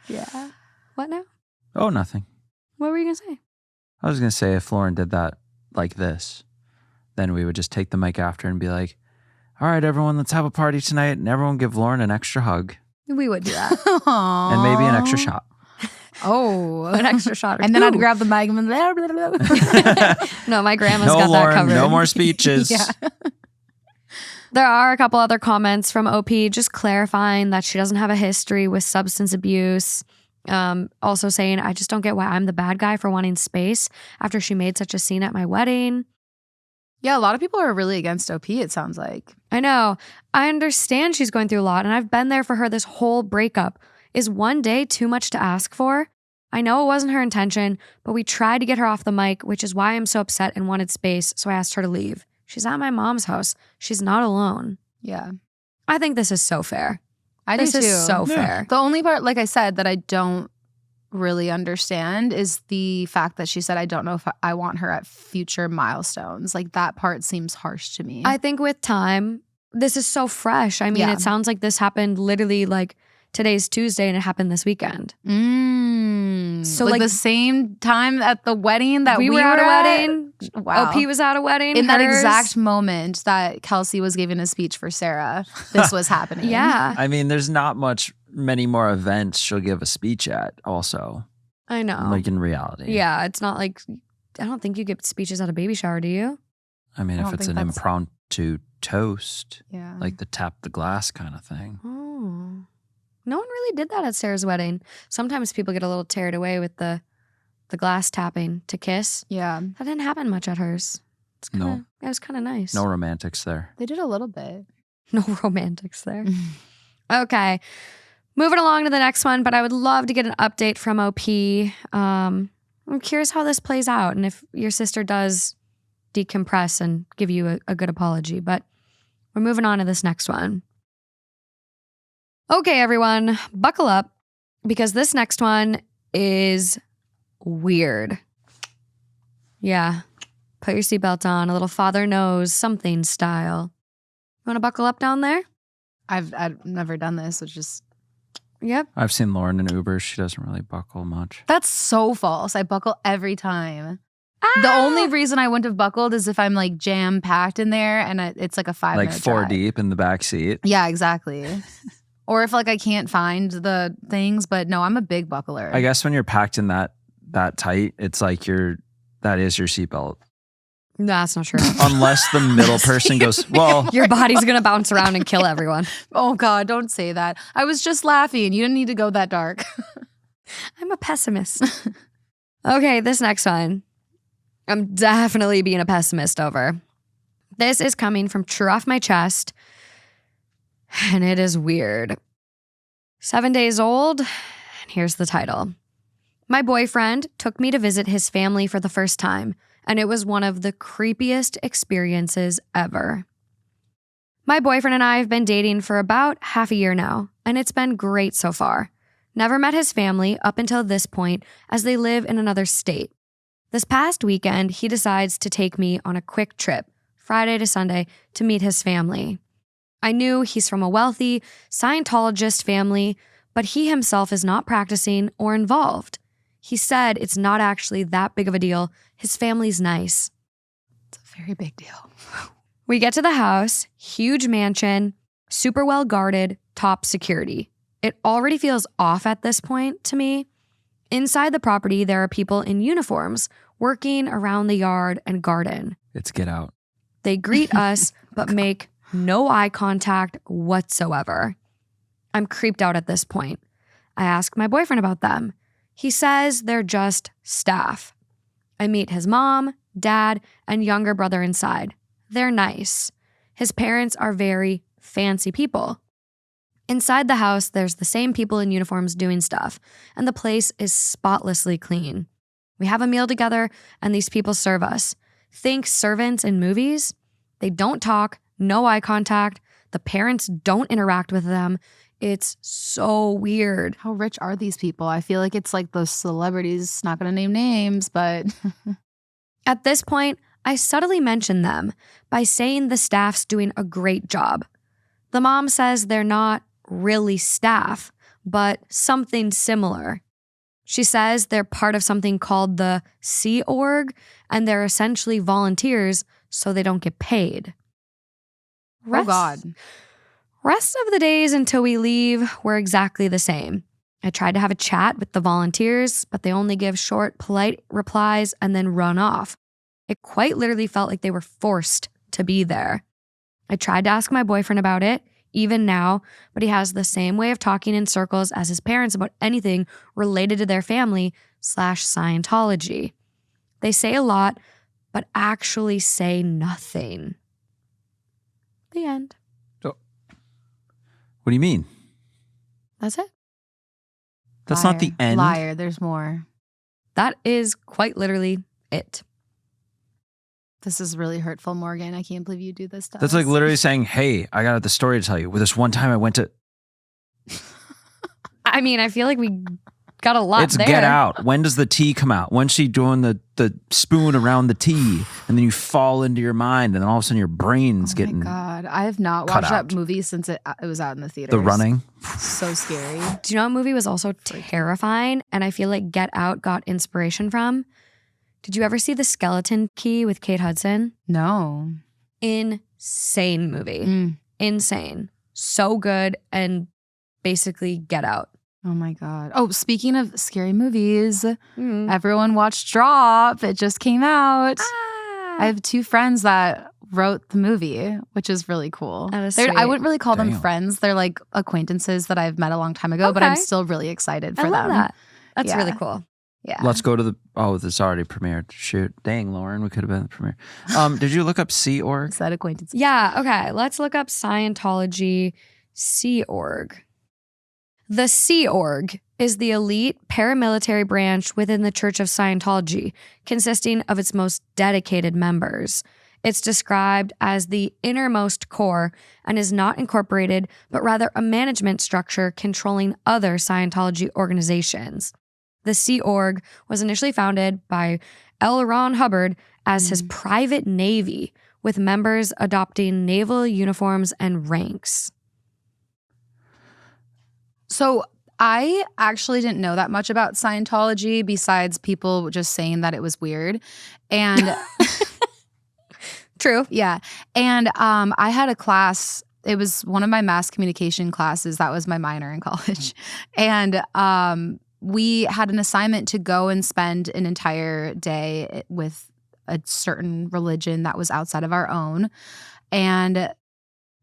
Yeah. What now? Oh, nothing. What were you going to say? I was going to say if Lauren did that like this, then we would just take the mic after and be like, all right, everyone, let's have a party tonight and everyone give Lauren an extra hug We would do that. and maybe an extra shot. Oh, An extra shot or and then I'd two. grab the mic and blah, blah, blah. No, my grandma's No, got Lauren, that covered. no more speeches. Yeah. There are a couple other comments from OP just clarifying that she doesn't have a history with substance abuse. Also saying, I just don't get why I'm the bad guy for wanting space after she made such a scene at my wedding. Yeah, a lot of people are really against OP, it sounds like. I know. I understand she's going through a lot and I've been there for her this whole breakup. Is one day too much to ask for? I know it wasn't her intention, but we tried to get her off the mic, which is why I'm so upset and wanted space, so I asked her to leave. She's at my mom's house. She's not alone. Yeah. I think this is so fair. I This do too. is so Yeah. fair. The only part, like I said, that I don't really understand is the fact that she said, I don't know if I want her at future milestones. Like that part seems harsh to me. I think with time, this is so fresh. I mean, Yeah. it sounds like this happened literally like today's Tuesday and it happened this weekend. So like- like the same time at the wedding that we were at a wedding. Wow. OP was at a wedding. In that hers- exact moment that Kelsey was giving a speech for Sarah, this was happening. Yeah, I mean, there's not many more events she'll give a speech at also, I know. like in reality. Yeah, it's not like, I don't think you get speeches at a baby shower, do you? I mean, I if don't it's think an that's- impromptu toast, Yeah. like the tap the glass kind of thing. Oh. No one really did that at Sarah's wedding. Sometimes people get a little carried away with the glass tapping to kiss. Yeah. That didn't happen much at hers. It's kinda, No. It was kind of nice. No romantics there. They did a little bit. No romantics there. Okay. Moving along to the next one, but I would love to get an update from OP. I'm curious how this plays out and if your sister does decompress and give you a good apology. But we're moving on to this next one. Okay, everyone, buckle up because this next one is weird. Yeah. Put your seatbelt on, a little father knows something style. You want to buckle up down there? I've never done this, which is Yep. I've seen Lauren in Uber. She doesn't really buckle much. that's so false. I buckle every time. The only reason I wouldn't have buckled is if I'm like jam packed in there and it's like a 5-minute Like 4 drive. deep in the back seat. Yeah, exactly. Or if like I can't find the things, but no, I'm a big buckler. I guess when you're packed in that tight, it's like that is your seatbelt. No, that's not true. Unless the middle person goes, well, Your body's going to bounce around and kill everyone. Oh God, don't say that. I was just laughing. You didn't need to go that dark. I'm a pessimist. Okay, this next one. I'm definitely being a pessimist over. This is coming from True Off My Chest, and it is weird. 7 days old, and here's the title. My boyfriend took me to visit his family for the first time. and it was one of the creepiest experiences ever. My boyfriend and I have been dating for about half a year now, and it's been great so far. Never met his family up until this point, as they live in another state. This past weekend, he decides to take me on a quick trip, Friday to Sunday, to meet his family. I knew he's from a wealthy Scientologist family, but he himself is not practicing or involved. He said it's not actually that big of a deal. His family's nice. It's a very big deal. We get to the house, huge mansion, super well guarded, top security. It already feels off at this point to me. Inside the property, there are people in uniforms working around the yard and garden. It's Get Out. They greet us, but make no eye contact whatsoever. I'm creeped out at this point. I ask my boyfriend about them. He says they're just staff. I meet his mom, dad, and younger brother inside. They're nice. His parents are very fancy people. Inside the house, there's the same people in uniforms doing stuff, and the place is spotlessly clean. We have a meal together, and these people serve us. Think servants in movies. They don't talk, no eye contact. The parents don't interact with them. It's so weird. How rich are these people? I feel like it's like those celebrities, not going to name names, but At this point, I subtly mention them by saying the staff's doing a great job. The mom says they're not really staff, but something similar. She says they're part of something called the Sea Org, and they're essentially volunteers, so they don't get paid. oh God. Rest of the days until we leave were exactly the same. I tried to have a chat with the volunteers, but they only give short, polite replies and then run off. It quite literally felt like they were forced to be there. I tried to ask my boyfriend about it, even now, but he has the same way of talking in circles as his parents about anything related to their family / Scientology. They say a lot, but actually say nothing. The end. What do you mean? That's it. That's not the end. Liar, there's more. That is quite literally it. This is really hurtful, Morgan. I can't believe you do this to That's us. like literally saying, hey, I got the story to tell you. With this one time I went to... I mean, I feel like we got a lot It's there. Get Out. When does the tea come out? When's she doing the spoon around the tea? And then you fall into your mind, and then all of a sudden your brain's getting... Oh my God. I have not cut watched out. that movie since it was out in the theaters. The Running. So scary. Do you know what movie was also terrifying? And I feel like Get Out got inspiration from? Did you ever see The Skeleton Key with Kate Hudson? No. Insane movie. Insane. So good, and basically Get Out. Oh my God. Oh, speaking of scary movies, Mm. everyone watched Drop. It just came out. Ah. I have two friends that wrote the movie, which is really cool. That is I sweet. wouldn't really call them Damn. friends. They're like acquaintances that I've met a long time ago, but I'm Okay. still really excited for I love them. that. That's Yeah. really cool. Yeah. Let's go to the... Oh, this already premiered. Shoot. Dang, Lauren. We could have been at the premiere. Did you look up Sea Org? Is that acquaintances? Yeah, okay. Let's look up Scientology Sea Org. The Sea Org is the elite paramilitary branch within the Church of Scientology, consisting of its most dedicated members. It's described as the innermost core and is not incorporated, but rather a management structure controlling other Scientology organizations. The Sea Org was initially founded by L. Ron Hubbard as his private navy, with members adopting naval uniforms and ranks. So I actually didn't know that much about Scientology besides people just saying that it was weird. And True. yeah. And I had a class. It was one of my mass communication classes. That was my minor in college. And we had an assignment to go and spend an entire day with a certain religion that was outside of our own. And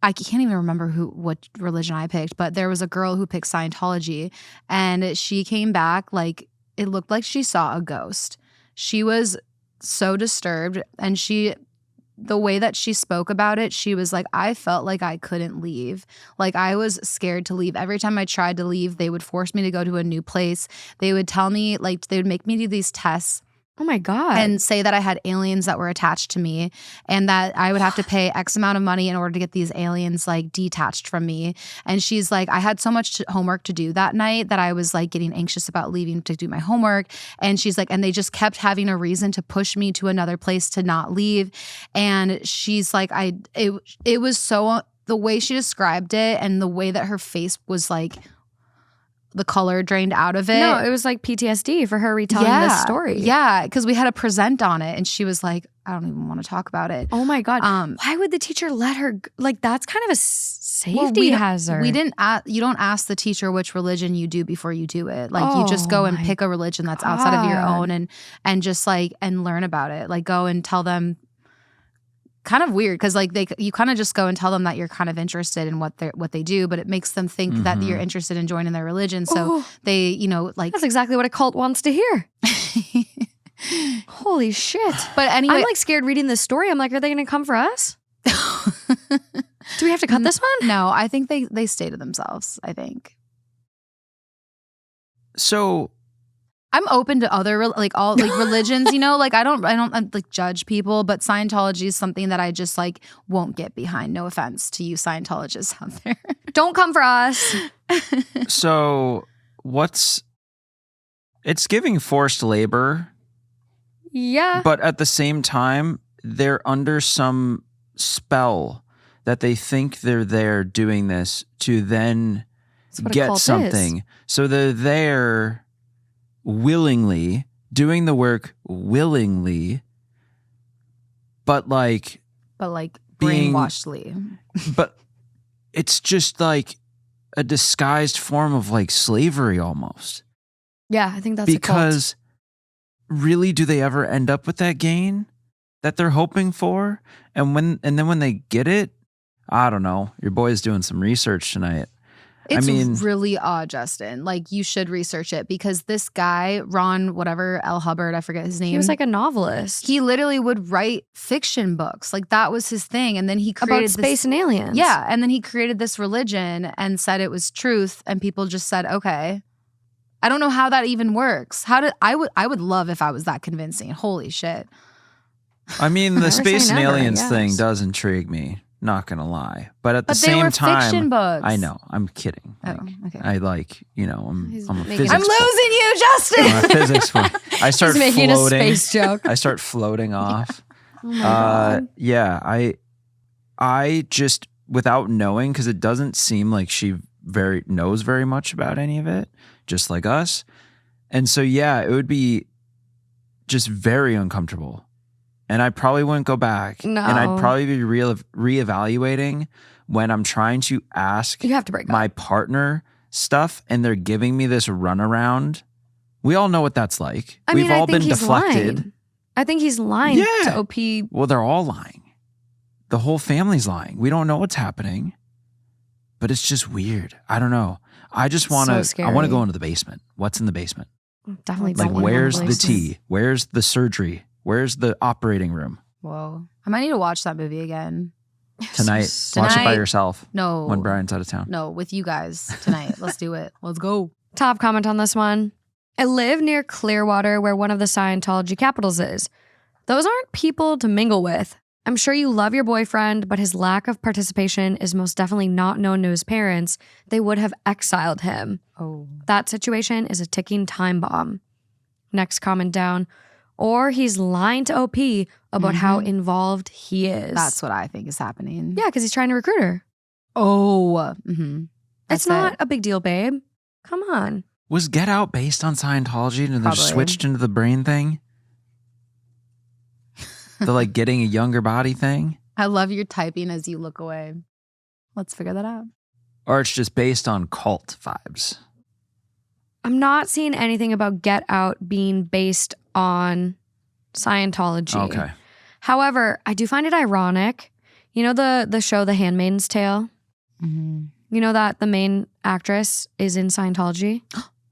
I can't even remember what religion I picked, but there was a girl who picked Scientology, and she came back like it looked like she saw a ghost. She was so disturbed, and the way that she spoke about it, she was like, I felt like I couldn't leave. Like I was scared to leave. Every time I tried to leave, they would force me to go to a new place. They would tell me, like, they would make me do these tests Oh my God. and say that I had aliens that were attached to me and that I would have to pay X amount of money in order to get these aliens like detached from me. And she's like, I had so much homework to do that night that I was like getting anxious about leaving to do my homework. And she's like, and they just kept having a reason to push me to another place to not leave. And she's like, it was so, the way she described it and the way that her face was like, the color drained out of it. No, it was like PTSD for her retelling this story. Yeah, because we had a present on it and she was like, I don't even want to talk about it. Oh my God. Why would the teacher let her, like that's kind of a safety hazard. We didn't you don't ask the teacher which religion you do before you do it. Like you just go and pick a religion that's outside of your own and just like, and learn about it. Like go and tell them, kind of weird because like you kind of just go and tell them that you're kind of interested in what they do, but it makes them think that you're interested in joining their religion. So they, you know, like that's exactly what a cult wants to hear. Holy shit. But anyway, I'm like scared reading this story. I'm like, are they going to come for us? Do we have to cut this one? No, I think they stay to themselves, I think. So I'm open to other like all like religions, you know, like I don't like judge people, but Scientology is something that I just like won't get behind. No offense to you Scientologists out there. Don't come for us. So it's giving forced labor. Yeah. But at the same time, they're under some spell that they think they're there doing this to then get something. So they're there willingly, doing the work willingly, but brainwashedly. But it's just like a disguised form of like slavery almost. Yeah, I think that's because really, do they ever end up with that gain that they're hoping for? And then when they get it, I don't know. Your boy's doing some research tonight. It's really odd, Justin. Like, you should research it because this guy, Ron, whatever, L. Hubbard, I forget his name. He was like a novelist. He literally would write fiction books. Like, that was his thing. And then he created about space and aliens. Yeah. And then he created this religion and said it was truth. And people just said, okay. I don't know how that even works. I would love if I was that convincing. Holy shit. I mean, the space and aliens thing does intrigue me. Not gonna lie, but at the same time, fiction books. I know. I'm kidding. Like, okay. I like, you know, I'm a physics. I'm losing you, Justin. I'm a physics boy. I start making floating. A space joke. I start floating off. Oh my God. Yeah, I just without knowing, because it doesn't seem like she knows very much about any of it, just like us, and so yeah, it would be just very uncomfortable. And I probably wouldn't go back. No. And I'd probably be reevaluating when I'm trying to ask you have to break my partner stuff and they're giving me this runaround. We all know what that's like. We've all been deflected. Lying. I think he's lying to OP. Well, they're all lying. The whole family's lying. We don't know what's happening. But it's just weird. I don't know. I just want to I want to go into the basement. What's in the basement? Definitely like where's the tea? Where's the surgery? Where's the operating room? Whoa. I might need to watch that movie again. Tonight. Watch it by yourself. No. When Brian's out of town. No, with you guys tonight. Let's do it. Let's go. Top comment on this one. I live near Clearwater, where one of the Scientology capitals is. Those aren't people to mingle with. I'm sure you love your boyfriend, but his lack of participation is most definitely not known to his parents. They would have exiled him. Oh. That situation is a ticking time bomb. Next comment down. Or he's lying to OP about how involved he is. That's what I think is happening. Yeah, because he's trying to recruit her. Oh. It's not a big deal, babe. Come on. Was Get Out based on Scientology and then switched into the brain thing? The like getting a younger body thing? I love your typing as you look away. Let's figure that out. Or it's just based on cult vibes. I'm not seeing anything about Get Out being based on Scientology. Okay. However, I do find it ironic. You know the show The Handmaid's Tale? Mm-hmm. You know that the main actress is in Scientology?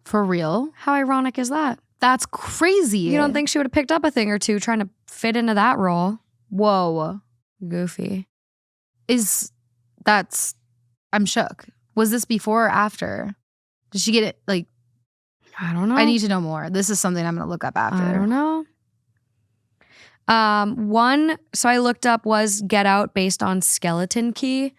For real? How ironic is that? That's crazy. You don't think she would have picked up a thing or two trying to fit into that role? Whoa. Goofy. I'm shook. Was this before or after? Did she get it like... I don't know. I need to know more. This is something I'm going to look up after. I don't know. One, so I looked up, was Get Out based on Skeleton Key.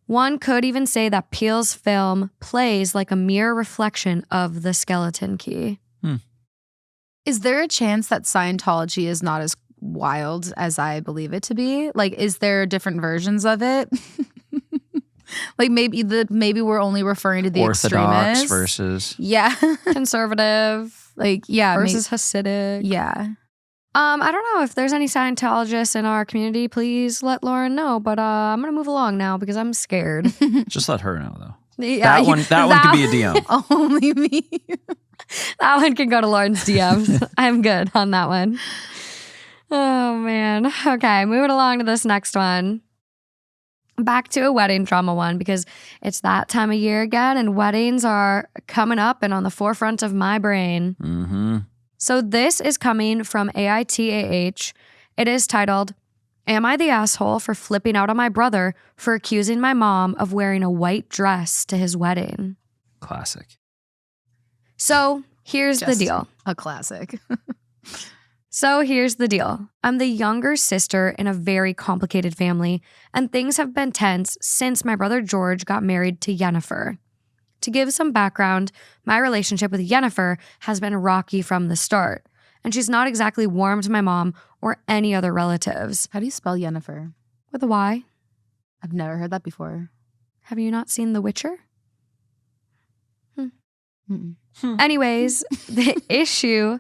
One could even say that Peele's film plays like a mirror reflection of the Skeleton Key. Is there a chance that Scientology is not as wild as I believe it to be? Like, is there different versions of it? Like maybe we're only referring to the Orthodox extremists versus Conservative versus Hasidic. Yeah. I don't know if there's any Scientologists in our community. Please let Lauren know. But I'm gonna move along now because I'm scared. Just let her know though. Yeah, that one could be a DM. Only me. That one can go to Lauren's DMs. I'm good on that one. Oh man. Okay, moving along to this next one. Back to a wedding drama one because it's that time of year again and weddings are coming up and on the forefront of my brain. Mm-hmm. So this is coming from AITA. It is titled, Am I the asshole for flipping out on my brother for accusing my mom of wearing a white dress to his wedding? Classic. So here's the deal. A classic. So here's the deal. I'm the younger sister in a very complicated family, and things have been tense since my brother George got married to Yennefer. To give some background, my relationship with Yennefer has been rocky from the start, and she's not exactly warm to my mom or any other relatives. How do you spell Yennefer? With a Y. I've never heard that before. Have you not seen The Witcher? Mm-mm. Anyways, the issue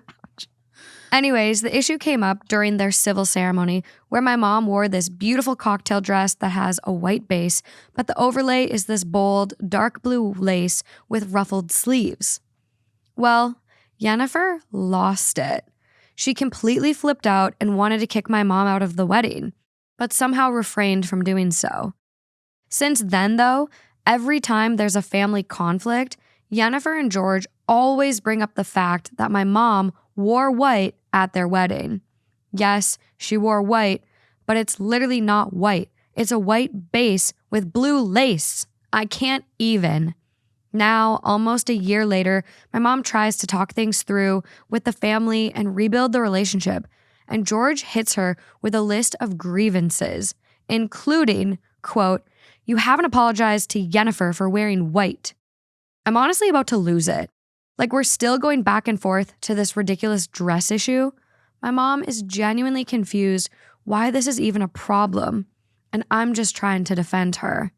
came up during their civil ceremony where my mom wore this beautiful cocktail dress that has a white base, but the overlay is this bold, dark blue lace with ruffled sleeves. Well, Yennefer lost it. She completely flipped out and wanted to kick my mom out of the wedding, but somehow refrained from doing so. Since then, though, every time there's a family conflict, Yennefer and George always bring up the fact that my mom wore white at their wedding. Yes, she wore white, but it's literally not white. It's a white base with blue lace. I can't even. Now, almost a year later, my mom tries to talk things through with the family and rebuild the relationship, and George hits her with a list of grievances, including, quote, "You haven't apologized to Yennefer for wearing white." I'm honestly about to lose it. Like, we're still going back and forth to this ridiculous dress issue. My mom is genuinely confused why this is even a problem, and I'm just trying to defend her.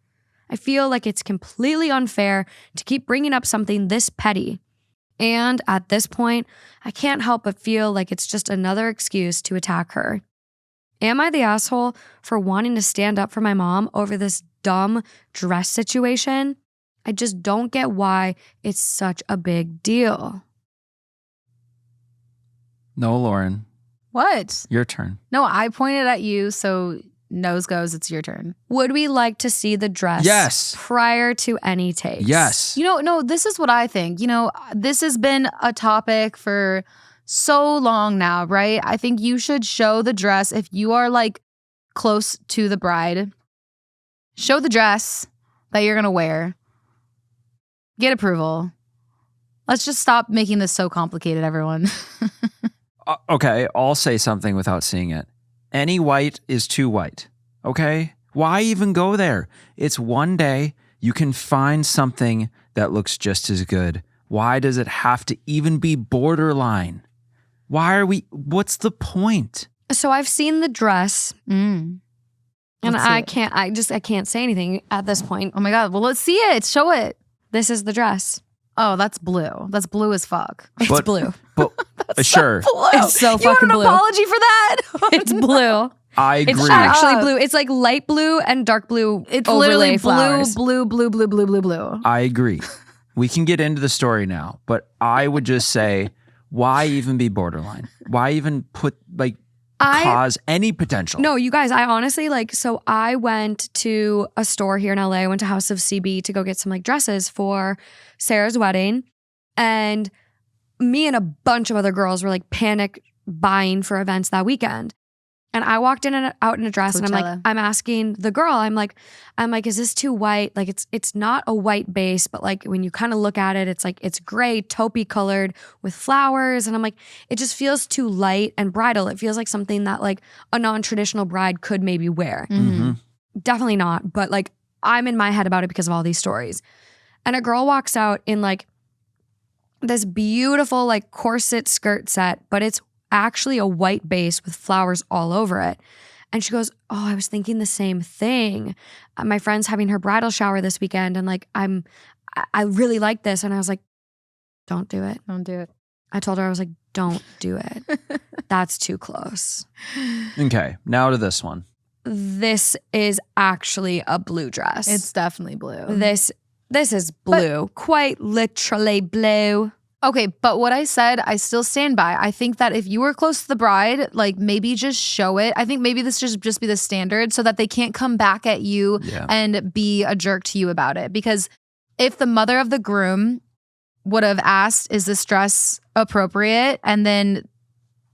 I feel like it's completely unfair to keep bringing up something this petty. And at this point, I can't help but feel like it's just another excuse to attack her. Am I the asshole for wanting to stand up for my mom over this dumb dress situation? I just don't get why it's such a big deal. No, Lauren. What? Your turn. No, I pointed at you, so nose goes, it's your turn. Would we like to see the dress Yes. prior to any takes? Yes. No, this is what I think. This has been a topic for so long now, right? I think you should show the dress if you are like close to the bride. Show the dress that you're going to wear. Get approval. Let's just stop making this so complicated, everyone. Okay, I'll say something without seeing it. Any white is too white, okay? Why even go there? It's one day. You can find something that looks just as good. Why does it have to even be borderline? What's the point? So I've seen the dress. And Let's see I it. can't say anything at this point. Oh my God. Well, let's see it. Show it. This is the dress. Oh, that's blue. That's blue as fuck. It's blue. But sure, Blue. It's so You fucking want an blue. apology for that? It's blue. I agree. It's actually up. blue. It's like light blue and dark blue It's overlay literally flowers. blue. I agree. We can get into the story now, but I would just say, why even be borderline? Why even put cause any potential? No, you guys, I honestly so I went to a store here in LA. I went to House of CB to go get some dresses for Sarah's wedding. And me and a bunch of other girls were panic buying for events that weekend. And I walked in and out in a dress, and I'm asking the girl, I'm like, is this too white? Like it's not a white base, but like when you kind of look at it, it's like it's gray, taupey colored with flowers. And I'm like, it just feels too light and bridal. It feels like something that like a non-traditional bride could maybe wear. Mm-hmm. Definitely not, but like I'm in my head about it because of all these stories. And a girl walks out in like this beautiful like corset skirt set, but it's actually a white base with flowers all over it. And she goes, oh, I was thinking the same thing. My friend's having her bridal shower this weekend, and like I really like this. And I was like, don't do it. Don't do it. I told her, I was like, don't do it. That's too close. Okay, now to this one. This is actually a blue dress. It's definitely blue. This is blue. Quite literally blue. Okay, but what I said, I still stand by. I think that if you were close to the bride, like maybe just show it. I think maybe this should just be the standard so that they can't come back at you and be a jerk to you about it. Because if the mother of the groom would have asked, is this dress appropriate? And then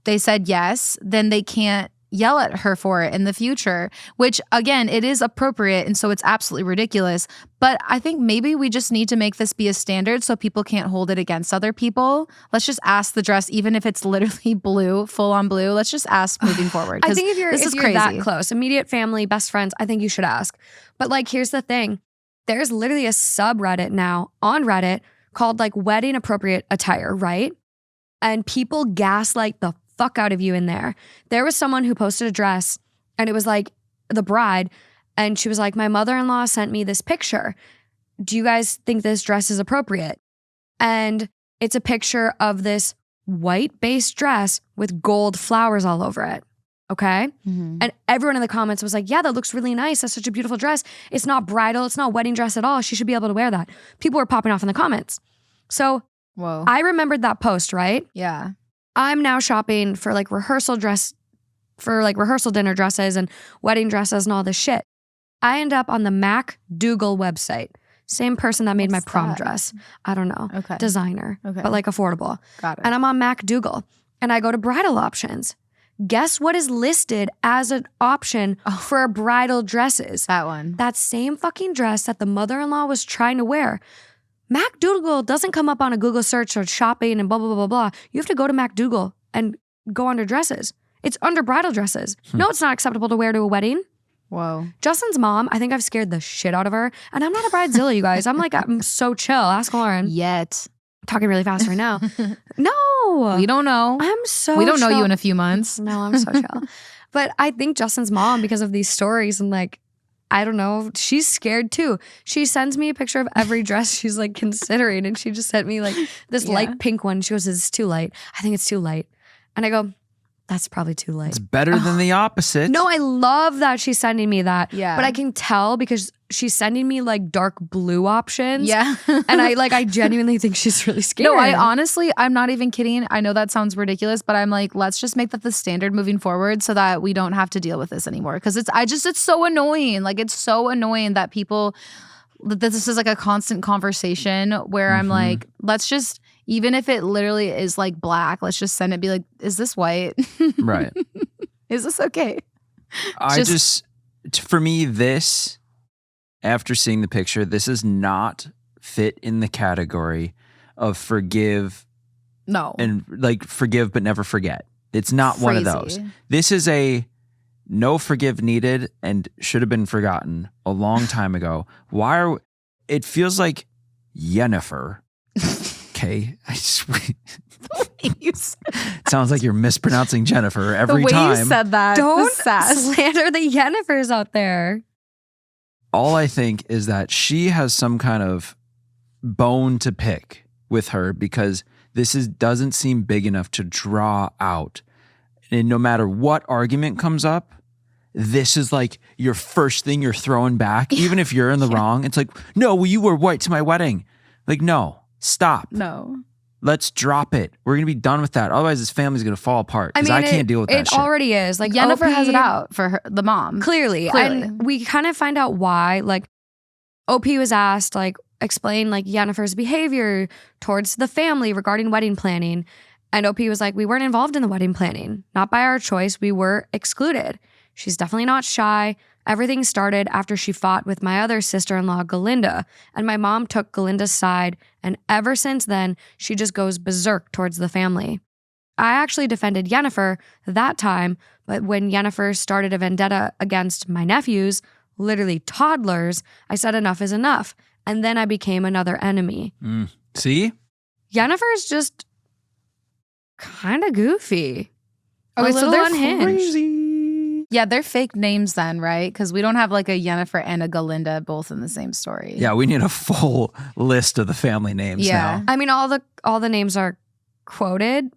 they said yes, then they can't yell at her for it in the future, which again, it is appropriate. And so it's absolutely ridiculous. But I think maybe we just need to make this be a standard so people can't hold it against other people. Let's just ask the dress, even if it's literally blue, full on blue. Let's just ask moving forward. I think if you're crazy. That close, immediate family, best friends, I think you should ask. But like, here's the thing. There's literally a subreddit now on Reddit called like wedding appropriate attire, right? And people gaslight the fuck out of you in there. There was someone who posted a dress and it was like the bride, and she was like, my mother-in-law sent me this picture. Do you guys think this dress is appropriate? And it's a picture of this white base dress with gold flowers all over it. Okay? Mm-hmm. And everyone in the comments was like, yeah, that looks really nice. That's such a beautiful dress. It's not bridal. It's not wedding dress at all. She should be able to wear that. People were popping off in the comments. So whoa, I remembered that post, right? Yeah. I'm now shopping for like rehearsal dinner dresses and wedding dresses and all this shit. I end up on the MacDougal website. Same person that made my prom dress. I don't know. Okay. Designer. Okay. But like affordable. Got it. And I'm on MacDougal and I go to bridal options. Guess what is listed as an option for bridal dresses? That one. That same fucking dress that the mother-in-law was trying to wear. MacDougal doesn't come up on a Google search or shopping and blah, blah, blah, blah, blah. You have to go to MacDougal and go under dresses. It's under bridal dresses. No, it's not acceptable to wear to a wedding. Whoa. Justin's mom, I think I've scared the shit out of her. And I'm not a bridezilla, you guys. I'm so chill. Ask Lauren. Yet. Talking really fast right now. No. We don't know. I'm so We don't know chill. you in a few months. No, I'm so chill. But I think Justin's mom, because of these stories and like, I don't know, she's scared too. She sends me a picture of every dress she's like considering, and she just sent me like this light pink one. She goes, is this too light? I think it's too light. And I go, that's probably too light. It's better than the opposite. No, I love that she's sending me that. Yeah. But I can tell because she's sending me like dark blue options. Yeah. And I genuinely think she's really scared. No, I'm not even kidding. I know that sounds ridiculous, but I'm like, let's just make that the standard moving forward so that we don't have to deal with this anymore. Because it's so annoying. Like, it's so annoying that this is like a constant conversation where I'm like, let's just, even if it literally is like black, let's just send it, be like, is this white? Right. Is this okay? For me, this, after seeing the picture, this is not fit in the category of forgive. No. And like forgive but never forget. It's not one of those. This is a no forgive needed and should have been forgotten a long time ago. It feels like Yennefer. Okay. I swear. It sounds like you're mispronouncing Jennifer every time. The way you said that. Don't slander the Yennifers out there. All I think is that she has some kind of bone to pick with her because this doesn't seem big enough to draw out. And no matter what argument comes up, this is like your first thing you're throwing back. Even if you're in the wrong, it's like, no, well, you wore white to my wedding. Like, no, stop. No. Let's drop it. We're going to be done with that. Otherwise, this family's going to fall apart because I can't deal with that shit. It already is. Like, Yennefer has it out for her, the mom. Clearly. And we kind of find out why. Like, OP was asked, like, explain, like, Yennefer's behavior towards the family regarding wedding planning. And OP was like, we weren't involved in the wedding planning. Not by our choice. We were excluded. She's definitely not shy. Everything started after she fought with my other sister-in-law, Galinda, and my mom took Galinda's side, and ever since then, she just goes berserk towards the family. I actually defended Yennefer that time, but when Yennefer started a vendetta against my nephews, literally toddlers, I said enough is enough, and then I became another enemy. See? Yennefer is just kind of goofy. Okay, a little so they're unhinged. Crazy. Yeah, they're fake names then, right? Because we don't have like a Yennefer and a Galinda both in the same story. Yeah, we need a full list of the family names Yeah. now. I mean, all the names are quoted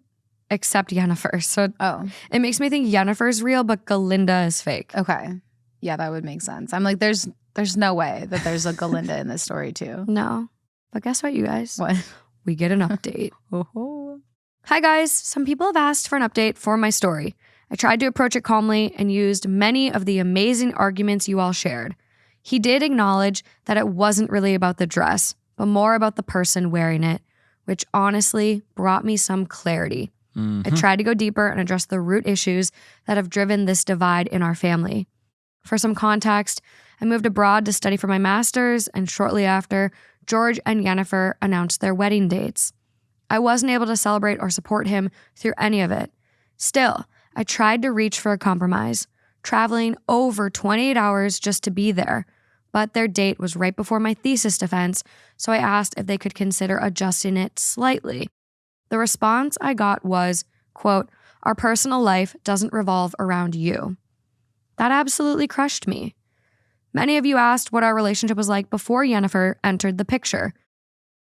except Yennefer. So Oh, it makes me think Yennefer's real, but Galinda is fake. okay. Yeah, that would make sense. I'm like, there's no way that there's a Galinda in this story too. No. But guess what, you guys? What? We get an update. Hi, guys. Some people have asked for an update for my story. I tried to approach it calmly and used many of the amazing arguments you all shared. He did acknowledge that it wasn't really about the dress, but more about the person wearing it, which honestly brought me some clarity. I tried to go deeper and address the root issues that have driven this divide in our family. For some context, I moved abroad to study for my master's, and shortly after, George and Yennefer announced their wedding dates. I wasn't able to celebrate or support him through any of it. Still, I tried to reach for a compromise, traveling over 28 hours just to be there. But their date was right before my thesis defense, so I asked if they could consider adjusting it slightly. The response I got was, quote, "Our personal life doesn't revolve around you." That absolutely crushed me. Many of you asked what our relationship was like before Yennefer entered the picture.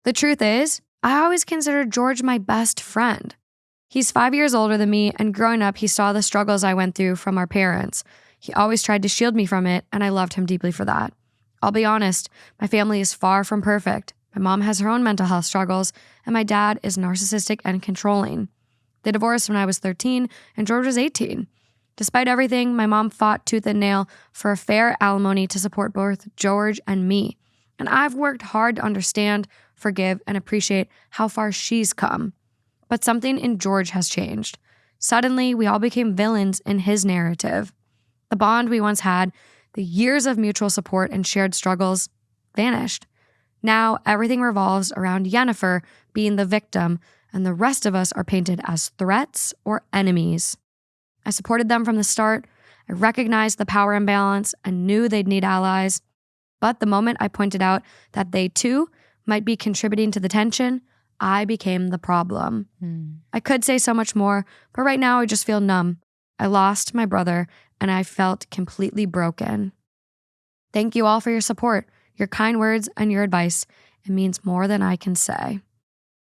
The truth is, I always considered George my best friend. He's 5 years older than me, and growing up, he saw the struggles I went through from our parents. He always tried to shield me from it, and I loved him deeply for that. I'll be honest, my family is far from perfect. My mom has her own mental health struggles, and my dad is narcissistic and controlling. They divorced when I was 13, and George was 18. Despite everything, my mom fought tooth and nail for a fair alimony to support both George and me. And I've worked hard to understand, forgive, and appreciate how far she's come. But something in George has changed. Suddenly, we all became villains in his narrative. The bond we once had, the years of mutual support and shared struggles, vanished. Now, everything revolves around Yennefer being the victim, and the rest of us are painted as threats or enemies. I supported them from the start. I recognized the power imbalance and knew they'd need allies. But the moment I pointed out that they too might be contributing to the tension, I became the problem. I could say so much more, but right now I just feel numb. I lost my brother, and I felt completely broken. Thank you all for your support, your kind words, and your advice. It means more than I can say.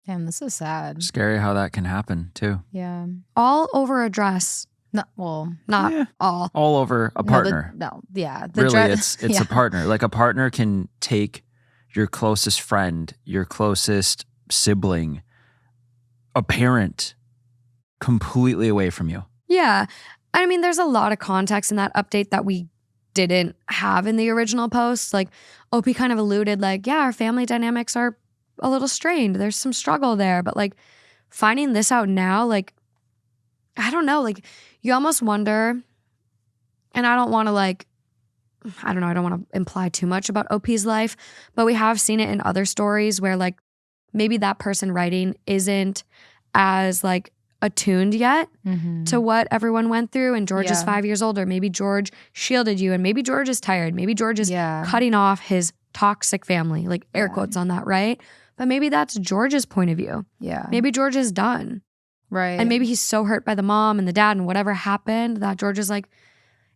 Damn, this is sad. Scary how that can happen too. Yeah. All over a dress. No, well, Not Yeah. all. All over a partner. Yeah. Really, it's yeah. a partner. Like a partner can take your closest friend, your closest sibling, a parent completely away from you. Yeah. I mean, there's a lot of context in that update that we didn't have in the original post. Like, OP kind of alluded, like, yeah, our family dynamics are a little strained. There's some struggle there. But, like, finding this out now, like, I don't know. Like, you almost wonder, and I don't want to, like, I don't know, I don't want to imply too much about OP's life, but we have seen it in other stories where, like, maybe that person writing isn't as, like, attuned yet to what everyone went through, and George is 5 years older. Maybe George shielded you, and maybe George is tired. Maybe George is cutting off his toxic family, like air quotes on that, right? But maybe that's George's point of view. Yeah. Maybe George is done. Right. And maybe he's so hurt by the mom and the dad and whatever happened that George is like,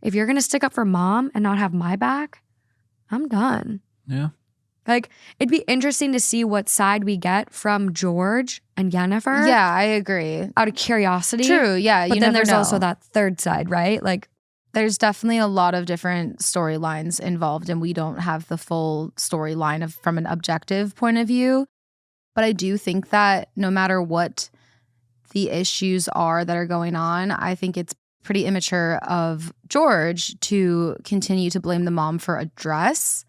if you're going to stick up for mom and not have my back, I'm done. Yeah. Like, it'd be interesting to see what side we get from George and Yennefer. Yeah, I agree. Out of curiosity. True. Yeah. But you then never there's know. also that third side, right? Like, There's definitely a lot of different storylines involved, and we don't have the full storyline from an objective point of view. But I do think that no matter what the issues are that are going on, I think it's pretty immature of George to continue to blame the mom for a dress,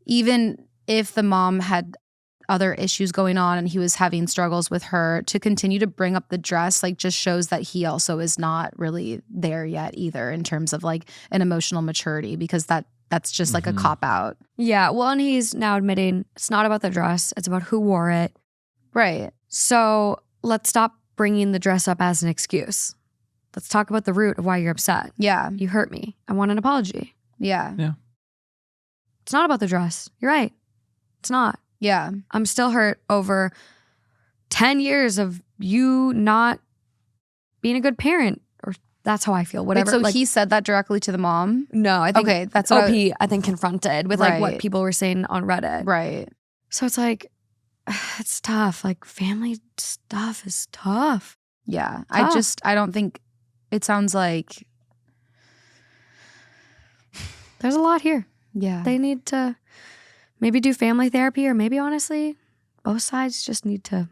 even if the mom had other issues going on and he was having struggles with her, to continue to bring up the dress like just shows that he also is not really there yet either in terms of like an emotional maturity, because that's just like a cop out. Yeah, well, and he's now admitting it's not about the dress, it's about who wore it. Right. So let's stop bringing the dress up as an excuse. Let's talk about the root of why you're upset. Yeah. You hurt me. I want an apology. Yeah. Yeah. It's not about the dress. You're right. It's not. Yeah. I'm still hurt over 10 years of you not being a good parent. Or that's how I feel. Whatever. Wait, so he said that directly to the mom? No, I think Okay, that's what OP, I think, confronted with like what Right. people were saying on Reddit. Right. So it's like, it's tough. Like family stuff is tough. Yeah. Tough. I don't think it sounds like. There's a lot here. Yeah. They need to maybe do family therapy, or maybe honestly, both sides just need to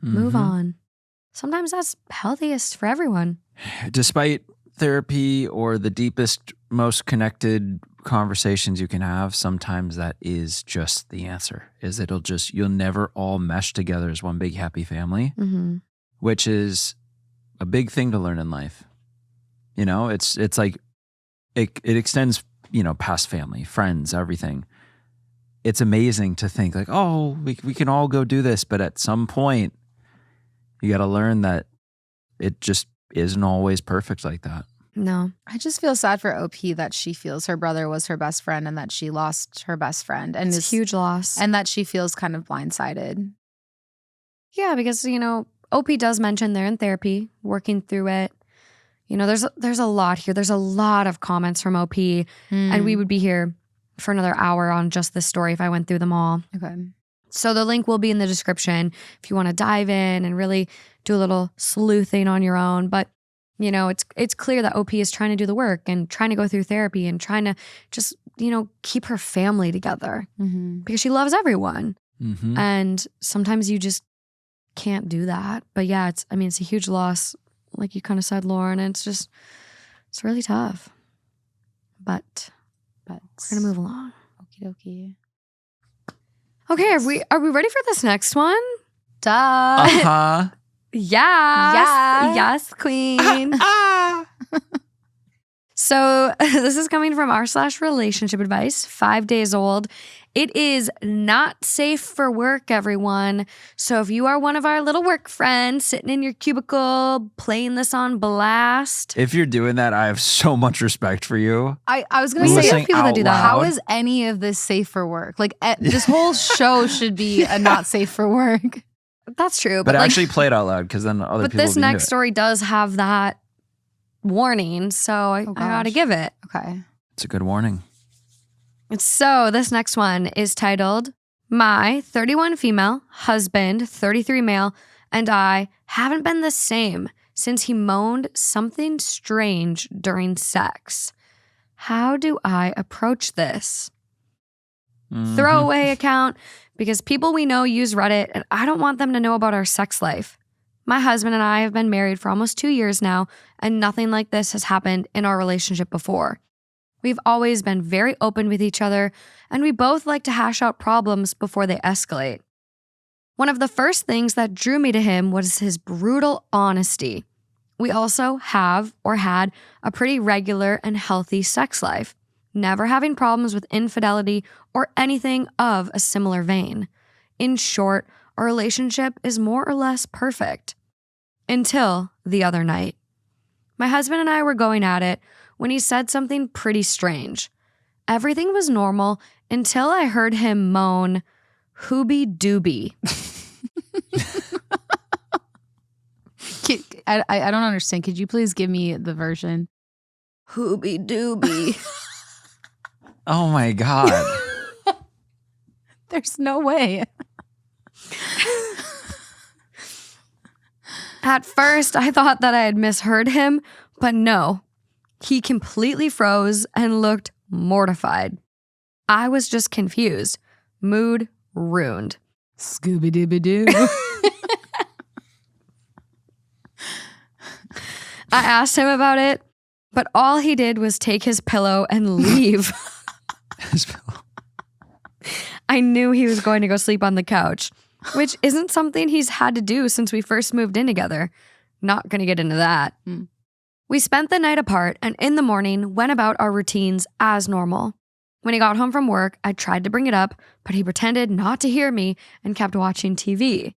move on. Sometimes that's healthiest for everyone. Despite therapy or the deepest, most connected conversations you can have, sometimes that is just the answer. Is you'll never all mesh together as one big happy family, which is a big thing to learn in life. You know, it's like it extends, past family, friends, everything. It's amazing to think like, oh, we can all go do this, but at some point you got to learn that it just isn't always perfect like that. No. I just feel sad for OP that she feels her brother was her best friend and that she lost her best friend. And It's a huge loss. And that she feels kind of blindsided. Yeah, because, OP does mention they're in therapy, working through it. There's a lot here. There's a lot of comments from OP, and we would be here for another hour on just this story if I went through them all. Okay. So the link will be in the description if you want to dive in and really do a little sleuthing on your own. But, it's clear that OP is trying to do the work and trying to go through therapy and trying to just, keep her family together because she loves everyone. And sometimes you just can't do that. But yeah, it's a huge loss, like you kind of said, Lauren, and it's really tough. But we're gonna move along. Okie dokie. Okay, are we ready for this next one? Duh. Uh-huh. Yes, queen. So this is coming from r/relationship advice, 5 days old. It is not safe for work, everyone. So if you are one of our little work friends sitting in your cubicle playing this on blast. If you're doing that, I have so much respect for you. I was going to say, Listening people that do out that. how loud. is any of this safe for work? Like this whole show should be a not safe for work. That's true. But like, actually play it out loud because then other but people this will be into next it. story does have that warning. So I got to gosh. give it. Okay. It's a good warning. So this next one is titled, My 31 female, husband, 33 male, and I haven't been the same since he moaned something strange during sex. How do I approach this? Throwaway account, because people we know use Reddit and I don't want them to know about our sex life. My husband and I have been married for almost 2 years now, and nothing like this has happened in our relationship before. We've always been very open with each other, and we both like to hash out problems before they escalate. One of the first things that drew me to him was his brutal honesty. We also have or had a pretty regular and healthy sex life, never having problems with infidelity or anything of a similar vein. In short, our relationship is more or less perfect. Until the other night. My husband and I were going at it when he said something pretty strange. Everything was normal until I heard him moan, "Hooby dooby." I don't understand. Could you please give me the version? Hooby dooby. Oh my God. There's no way. At first, I thought that I had misheard him, but no. He completely froze and looked mortified. I was just confused. Mood ruined. Scooby-Dooby-Doo. I asked him about it, but all he did was take his pillow and leave. I I knew he was going to go sleep on the couch, which isn't something he's had to do since we first moved in together. Not going to get into that. We spent the night apart and in the morning went about our routines as normal. When he got home from work, I tried to bring it up, but he pretended not to hear me and kept watching TV.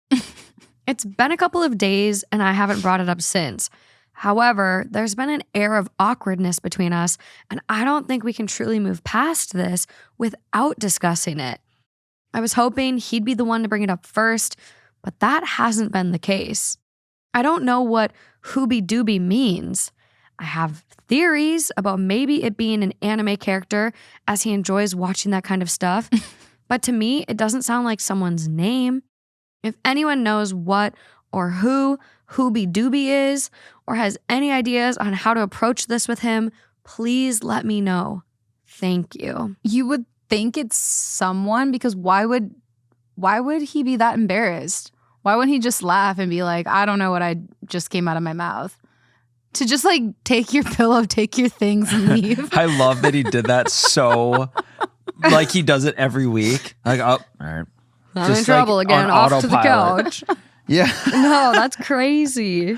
It's been a couple of days and I haven't brought it up since. However, there's been an air of awkwardness between us, and I don't think we can truly move past this without discussing it. I was hoping he'd be the one to bring it up first, but that hasn't been the case. I don't know what hoobie-doobie means. I have theories about maybe it being an anime character as he enjoys watching that kind of stuff, but to me, it doesn't sound like someone's name. If anyone knows what or who hoobie-doobie is or has any ideas on how to approach this with him, please let me know. Thank you. You would think it's someone, because why would he be that embarrassed? Why wouldn't he just laugh and be like, I don't know what I just came out of my mouth? To just like take your pillow, take your things and leave. I love that he did that so like he does it every week. Like, oh, all right. I'm in trouble again, off to the couch. Yeah. No, that's crazy.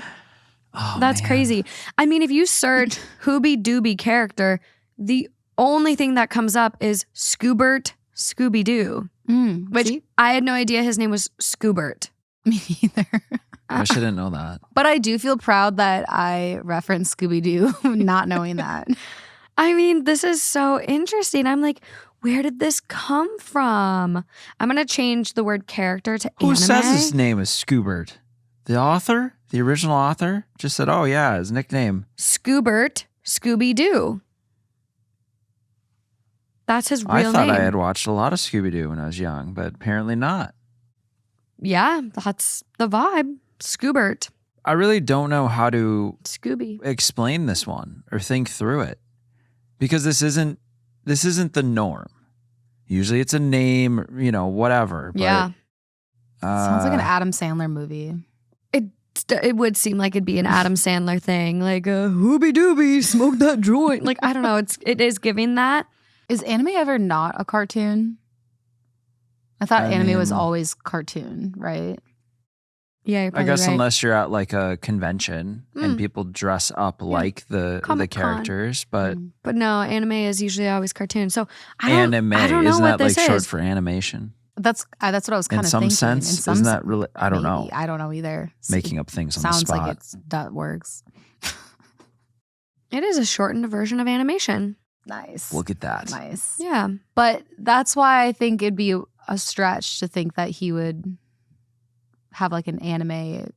Oh, That's man. crazy. I mean, if you search hoobie-doobie character, the only thing that comes up is Scoobert Scooby-Doo, which See? I had no idea his name was Scoobert. Me neither. I wish I didn't know that. But I do feel proud that I referenced Scooby-Doo, not knowing that. I mean, this is so interesting. I'm like, where did this come from? I'm going to change the word character to Who anime. says his name is Scoobert? The author? The original author? Just said, oh yeah, his nickname. Scoobert Scooby-Doo. That's his real I thought name. I had watched a lot of Scooby-Doo when I was young, but apparently not. Yeah, that's the vibe. Scoobert. I really don't know how to Scooby. explain this one or think through it, because this isn't the norm. Usually it's a name, whatever. But, Yeah. Sounds like an Adam Sandler movie. It would seem like it'd be an Adam Sandler thing, like hoobie doobie, smoke that joint. Like, I don't know. It is giving that. Is anime ever not a cartoon? I thought anime was always cartoon, right? Yeah, you're I probably guess right. unless you're at like a convention and people dress up like the Comic-Con. characters, but But no, anime is usually always cartoon. So I don't anime, know isn't what that like this short is. for animation? That's what I was kind In of some thinking. sense, In some isn't sen- that really? I don't know. maybe. I don't know either. Making up things on the Sounds spot. like that works. It is a shortened version of animation. Nice. Look at that. Nice. Yeah. But that's why I think it'd be a stretch to think that he would have like an anime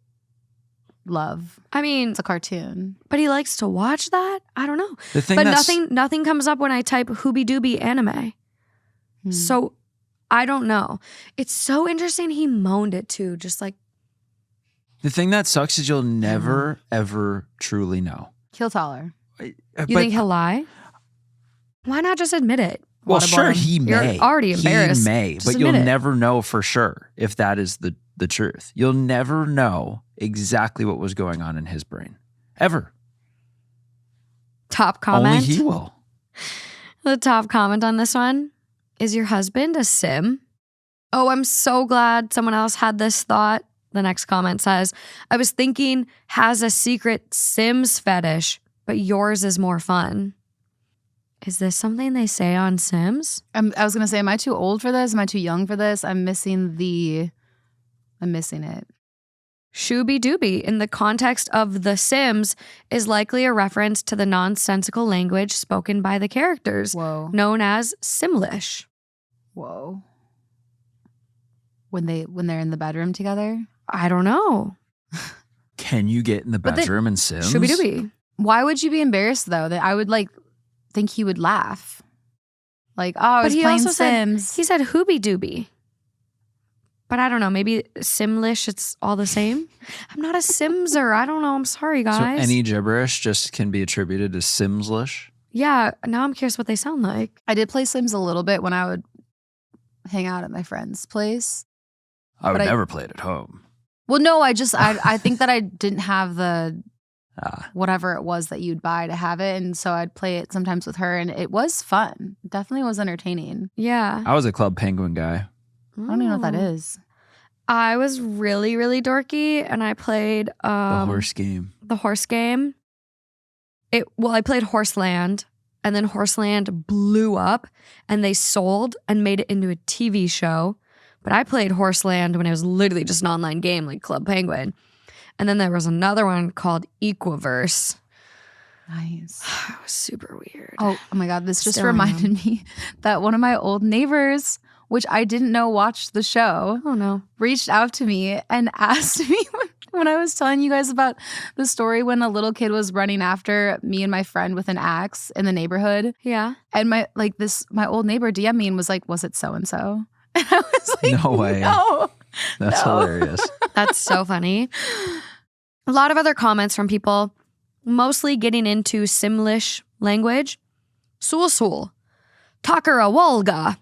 love. I mean, It's a cartoon. but he likes to watch that? I don't know. The thing But that's nothing comes up when I type hoobie doobie anime. So I don't know. It's so interesting he moaned it too. Just like, the thing that sucks is you'll never ever truly know. Kill Taller. you think he'll lie? Why not just admit it? Well, Waterboard sure, him. he may. You're already embarrassed. He may, Just but you'll admit it. never know for sure if that is the truth. You'll never know exactly what was going on in his brain. Ever. Top comment. Only he will. The top comment on this one. Is your husband a sim? Oh, I'm so glad someone else had this thought. The next comment says, I was thinking has a secret Sims fetish, but yours is more fun. Is this something they say on Sims? I was going to say, am I too old for this? Am I too young for this? I'm missing it. Shooby Dooby, in the context of The Sims, is likely a reference to the nonsensical language spoken by the characters, Whoa. known as Simlish. Whoa. When they're in the bedroom together? I don't know. Can you get in the But then- bedroom in Sims? Shooby Dooby. Why would you be embarrassed though? That I would like think he would laugh. Like, oh, I was he playing also Sims. He said Hooby Dooby. But I don't know. Maybe Simlish, it's all the same. I'm not a Simser. I don't know. I'm sorry, So guys. any gibberish just can be attributed to Simslish? Yeah, now I'm curious what they sound like. I did play Sims a little bit when I would hang out at my friend's place. I would But never play it at home. Well, no, I think that I didn't have the Ah. whatever it was that you'd buy to have it. And so I'd play it sometimes with her and it was fun. It definitely was entertaining. Yeah. I was a Club Penguin guy. I don't even know what that is. I was really, really dorky, and I played The horse game. The horse game. I played Horseland, and then Horseland blew up, and they sold and made it into a TV show. But I played Horseland when it was literally just an online game like Club Penguin. And then there was another one called Equiverse. Nice. It was super weird. Oh my God. This just Still reminded me that one of my old neighbors, which I didn't know watched the show, Oh no. reached out to me and asked me when I was telling you guys about the story when a little kid was running after me and my friend with an axe in the neighborhood. Yeah. And my old neighbor DM'd me and was like, was it so-and-so? And I was like, No way. No. That's No. hilarious. That's so funny. A lot of other comments from people, mostly getting into Simlish language. Sul, Takara Wolga,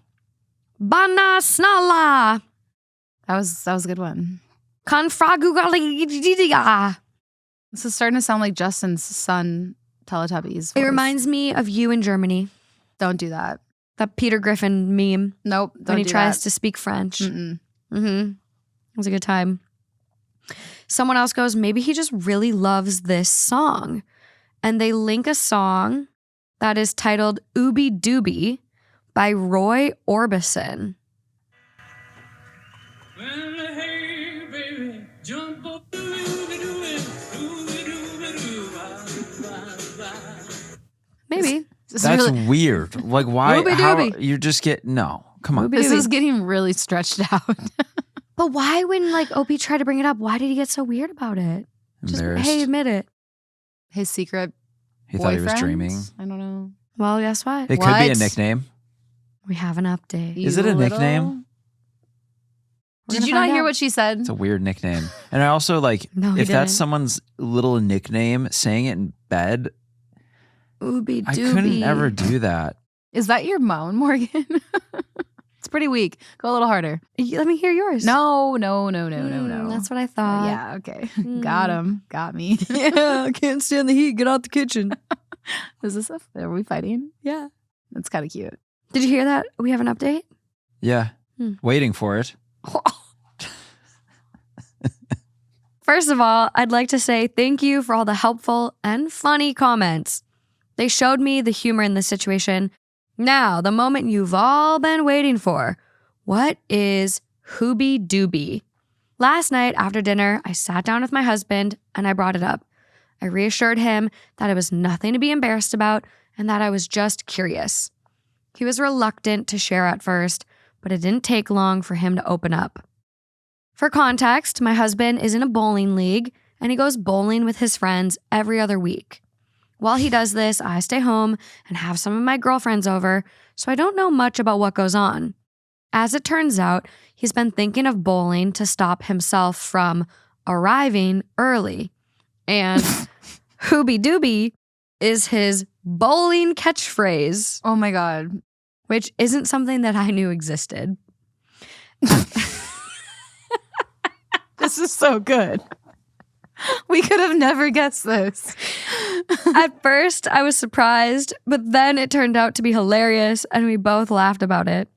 Bana Snala, That was a good one. Kanfragugalia. This is starting to sound like Justin's son, Teletubbies. It voice. reminds me of you in Germany. Don't do that. That Peter Griffin meme Nope. when Don't he do tries that. to speak French. Mm-mm. It was a good time. Someone else goes, maybe he just really loves this song. And they link a song that is titled Ooby Dooby by Roy Orbison. Hey, baby, jump up, Maybe. This is That's really- weird. Like, why? Ooby How dooby. you just get no? Come on. Ooby This dooby. is getting really stretched out. But why, when like Opie tried to bring it up, why did he get so weird about it? Just, Embarrassed. hey, admit it. His secret He thought he was boyfriend? dreaming. I don't know. Well, guess what? It could be a What? nickname. We have an update. Is it a You nickname? little- We're Did gonna you not find hear out. what she said? It's a weird nickname. And I also like No, he if that's didn't. someone's little nickname, saying it in bed, Ooby I Dooby. couldn't ever do that. Is that your moan, Morgan? It's pretty weak. Go a little harder. Let me hear yours. No. That's what I thought. Yeah, okay. Got him. Got me. Yeah, I can't stand the heat. Get out the kitchen. Is this are we fighting? Yeah. That's kind of cute. Did you hear that? We have an update? Yeah. Waiting for it. First of all, I'd like to say thank you for all the helpful and funny comments. They showed me the humor in this situation. Now, the moment you've all been waiting for. What is Ooby Dooby? Last night after dinner, I sat down with my husband and I brought it up. I reassured him that it was nothing to be embarrassed about and that I was just curious. He was reluctant to share at first, but it didn't take long for him to open up. For context, my husband is in a bowling league and he goes bowling with his friends every other week. While he does this, I stay home and have some of my girlfriends over, so I don't know much about what goes on. As it turns out, he's been thinking of bowling to stop himself from arriving early. And Ooby Dooby is his bowling catchphrase, Oh my God. which isn't something that I knew existed. This is so good. We could have never guessed this. At first, I was surprised, but then it turned out to be hilarious and we both laughed about it.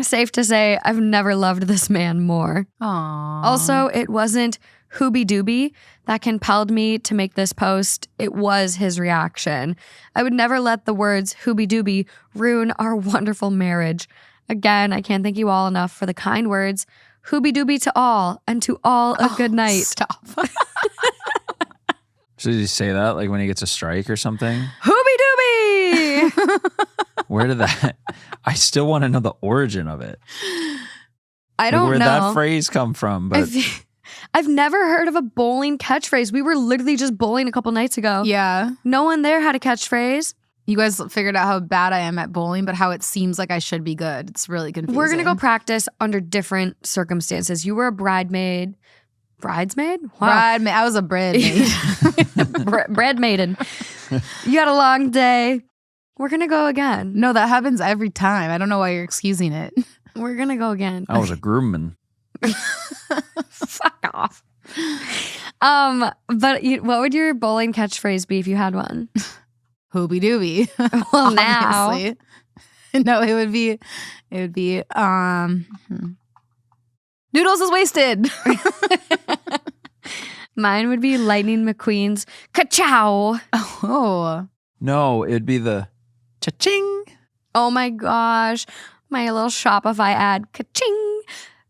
Safe to say, I've never loved this man more. Aww. Also, it wasn't Ooby Dooby that compelled me to make this post. It was his reaction. I would never let the words Ooby Dooby ruin our wonderful marriage. Again, I can't thank you all enough for the kind words. Ooby Dooby to all, and to all a good night. Stop. Should he say that like when he gets a strike or something? Ooby Dooby! Where did that? I still want to know the origin of it. I don't Where'd know. that phrase come from? But I've never heard of a bowling catchphrase. We were literally just bowling a couple nights ago. Yeah. No one there had a catchphrase. You guys figured out how bad I am at bowling, but how it seems like I should be good. It's really confusing. We're going to go practice under different circumstances. You were a bridesmaid. Bridesmaid? Wow. Bridemaid. I was a bridemaid. Bread maiden. You had a long day. We're going to go again. No, that happens every time. I don't know why you're excusing it. We're going to go again. I was a groomman. Fuck off. But what would your bowling catchphrase be if you had one? Ooby Dooby. Well, now. Obviously. No, it would be Noodles is wasted. Mine would be Lightning McQueen's ka-chow. Oh. No, it'd be the cha-ching. Oh my gosh. My little Shopify ad. Ka-ching.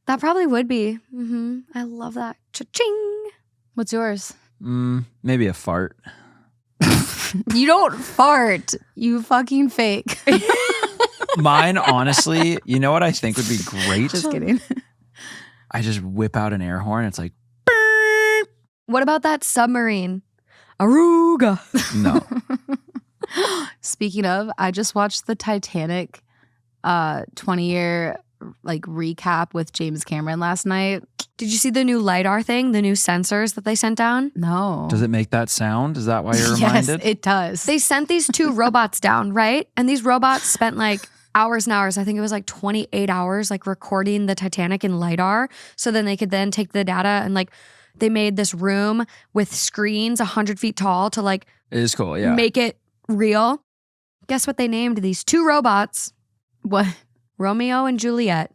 That probably would be. I love that. Cha-ching. What's yours? Maybe a fart. You don't fart. You fucking fake. Mine, honestly, you know what I think would be great? Just kidding. I just whip out an air horn. It's like, What about that submarine? Aruga. no. Speaking of, I just watched the Titanic 20-year like recap with James Cameron last night. Did you see the new LiDAR thing? The new sensors that they sent down? No. Does it make that sound? Is that why you're Yes, reminded? it does. They sent these 2 robots down, right? And these robots spent like hours and hours. I think it was like 28 hours like recording the Titanic in LiDAR. So then they could then take the data and like they made this room with screens 100 feet tall to like It is cool, yeah. make it real. Guess what they named these 2 robots? What? Romeo and Juliet.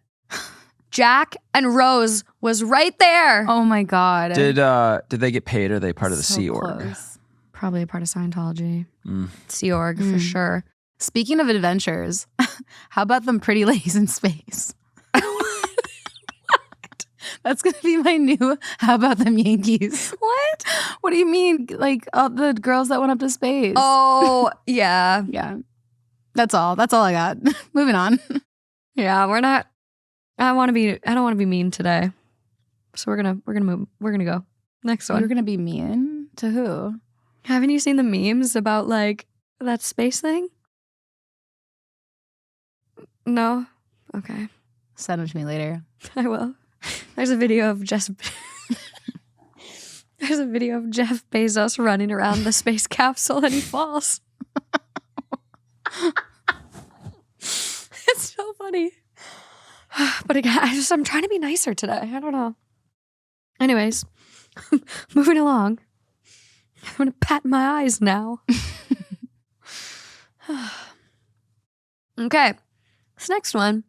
Jack and Rose was right there. Oh my God. Did they get paid or are they part of the So Sea Org? close. Probably a part of Scientology. Mm. Sea Org for sure. Speaking of adventures, how about them pretty ladies in space? That's going to be my new, how about them Yankees? What? What do you mean? Like the girls that went up to space? Oh, yeah. Yeah. That's all. That's all I got. Moving on. Yeah, we're not I don't want to be mean today. So we're going to go. Next one. You're going to be mean to who? Haven't you seen the memes about like that space thing? No? Okay. Send them to me later. I will. There's a video of Jeff Bezos running around the space capsule and he falls. It's so funny. But again, I'm trying to be nicer today. I don't know. Anyways, moving along. I'm going to pat my eyes now. Okay. This next one.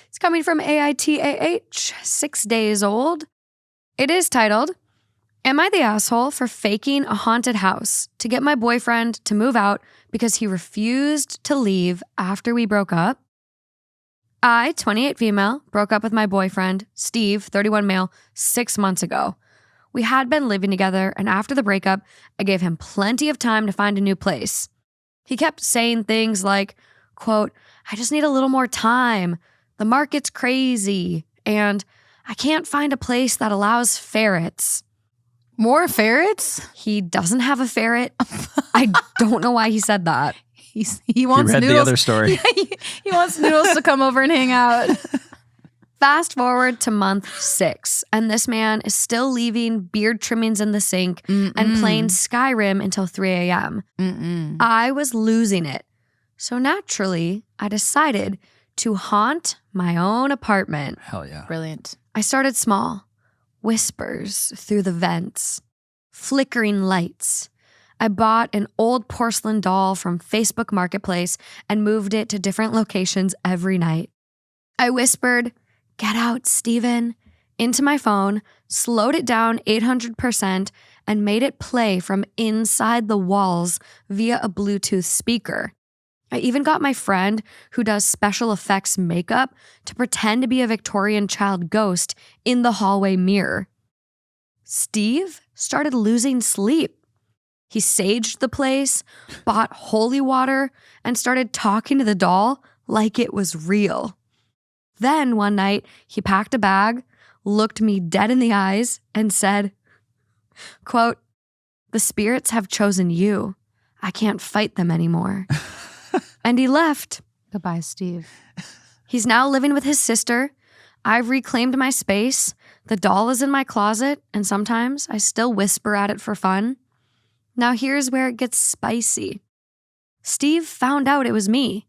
It's coming from AITA, 6 days old. It is titled, Am I the asshole for faking a haunted house to get my boyfriend to move out because he refused to leave after we broke up? I, 28 female, broke up with my boyfriend, Steve, 31 male, 6 months ago. We had been living together, and after the breakup, I gave him plenty of time to find a new place. He kept saying things like, quote, I just need a little more time. The market's crazy, and I can't find a place that allows ferrets. More ferrets? He doesn't have a ferret. I don't know why he said that. He He wants read Noodles. the other story. He wants Noodles to come over and hang out. Fast forward to month 6, and this man is still leaving beard trimmings in the sink and playing Skyrim until 3 a.m. I was losing it. So naturally, I decided to haunt my own apartment. Hell yeah. Brilliant. I started small, whispers through the vents, flickering lights. I bought an old porcelain doll from Facebook Marketplace and moved it to different locations every night. I whispered, "Get out, Steven," into my phone, slowed it down 800%, and made it play from inside the walls via a Bluetooth speaker. I even got my friend who does special effects makeup to pretend to be a Victorian child ghost in the hallway mirror. Steve started losing sleep. He saged the place, bought holy water, and started talking to the doll like it was real. Then one night, he packed a bag, looked me dead in the eyes, and said, quote, "The spirits have chosen you. I can't fight them anymore." And he left. Goodbye, Steve. He's now living with his sister. I've reclaimed my space. The doll is in my closet, and sometimes I still whisper at it for fun. Now here's where it gets spicy. Steve found out it was me.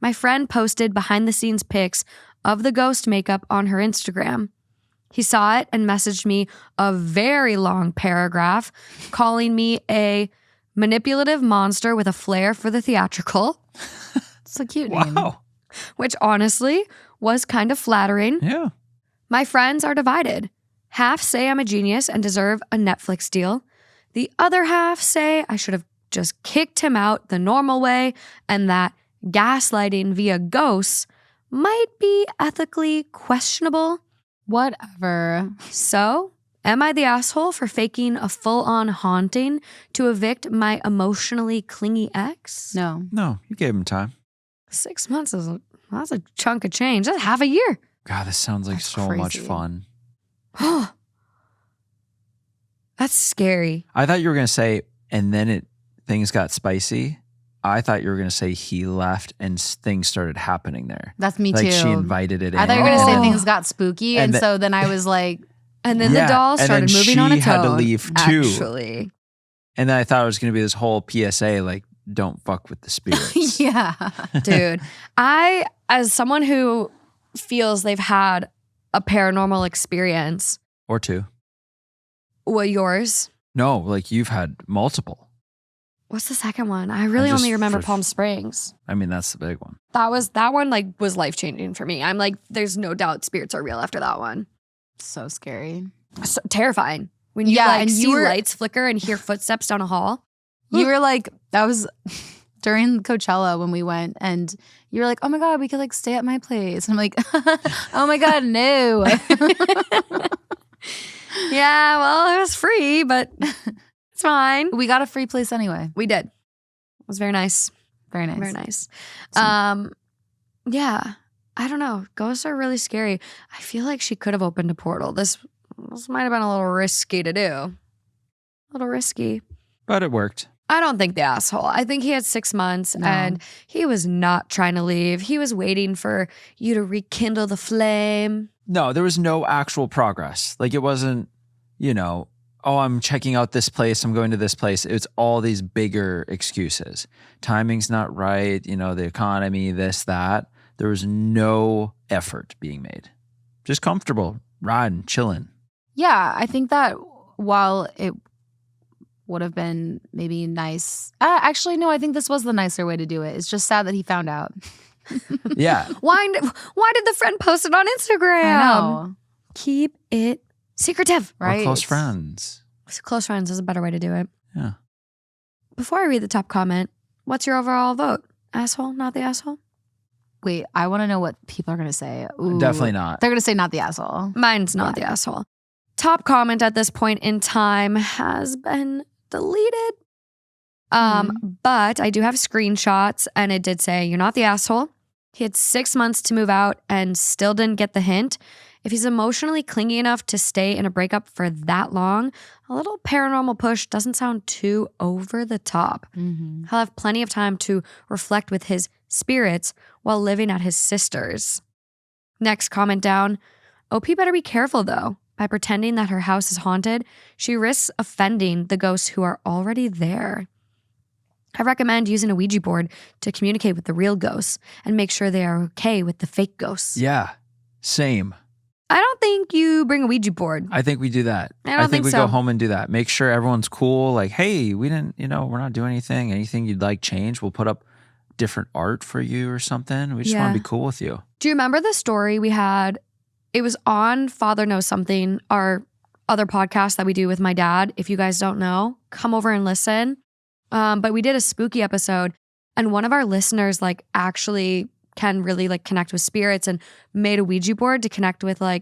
My friend posted behind-the-scenes pics of the ghost makeup on her Instagram. He saw it and messaged me a very long paragraph calling me a manipulative monster with a flair for the theatrical. It's a cute name. Wow. which honestly was kind of flattering. Yeah. My friends are divided. Half say I'm a genius and deserve a Netflix deal. The other half say I should have just kicked him out the normal way and that gaslighting via ghosts might be ethically questionable. Whatever. So, am I the asshole for faking a full-on haunting to evict my emotionally clingy ex? No. No, you gave him time. 6 months that's a chunk of change. That's half a year. God, this sounds like That's so much crazy. fun. That's scary. I thought you were going to say, and then things got spicy. I thought you were going to say he left and things started happening there. That's me Like too. she invited it in. I thought you were going to say Oh. things got spooky. And, And so then I was like, And then Yeah, the doll and then started moving on she its had own. to leave too. Actually. And then I thought it was going to be this whole PSA, like, don't fuck with the spirits. yeah. Dude, I, as someone who feels they've had a paranormal experience, Or two. what yours? No, like you've had multiple. What's the second one? I really just only remember for- Palm Springs. I mean, that's the big one. That one like was life-changing for me. I'm like, there's no doubt spirits are real after that one. So scary. So terrifying. When you Yeah, like and you see were- lights flicker and hear footsteps down a hall. You were like, that was during Coachella when we went, and you were like, oh my God, we could like stay at my place. And I'm like, oh my God, no. Yeah, well, it was free, but it's fine. We got a free place anyway. We did. It was very nice. Very nice. Very nice. So- Yeah. I don't know. Ghosts are really scary. I feel like she could have opened a portal. This might have been a little risky to do. A little risky. But it worked. I don't think the asshole. I think he had 6 months No. and he was not trying to leave. He was waiting for you to rekindle the flame. No, there was no actual progress. Like it wasn't, oh, I'm checking out this place. I'm going to this place. It's all these bigger excuses. Timing's not right. The economy, this, that. There was no effort being made. Just comfortable, riding, chilling. Yeah, I think that while it would have been maybe nice. Actually, no, I think this was the nicer way to do it. It's just sad that he found out. Yeah. Why did the friend post it on Instagram? I know, Keep it secretive. We're right? close friends. Close friends is a better way to do it. Yeah. Before I read the top comment, what's your overall vote? Asshole, not the asshole? Wait, I want to know what people are going to say. Ooh. Definitely not. They're going to say not the asshole. Mine's not the asshole. Top comment at this point in time has been deleted. But I do have screenshots and it did say, you're not the asshole. He had 6 months to move out and still didn't get the hint. If he's emotionally clingy enough to stay in a breakup for that long, a little paranormal push doesn't sound too over the top. Mm-hmm. He'll have plenty of time to reflect with his spirits while living at his sister's. Next comment down, OP better be careful though. By pretending that her house is haunted, she risks offending the ghosts who are already there. I recommend using a Ouija board to communicate with the real ghosts and make sure they are okay with the fake ghosts. Yeah. Same. I don't think you bring a Ouija board. I think we do that. I don't think we so. go home and do that. Make sure everyone's cool. Like, hey, we didn't, we're not doing anything. Anything you'd like change, we'll put up different art for you or something. We just want Yeah. to be cool with you. Do you remember the story we had? It was on Father Knows Something, our other podcast that we do with my dad. If you guys don't know, come over and listen. But we did a spooky episode and one of our listeners actually can really connect with spirits and made a Ouija board to connect with a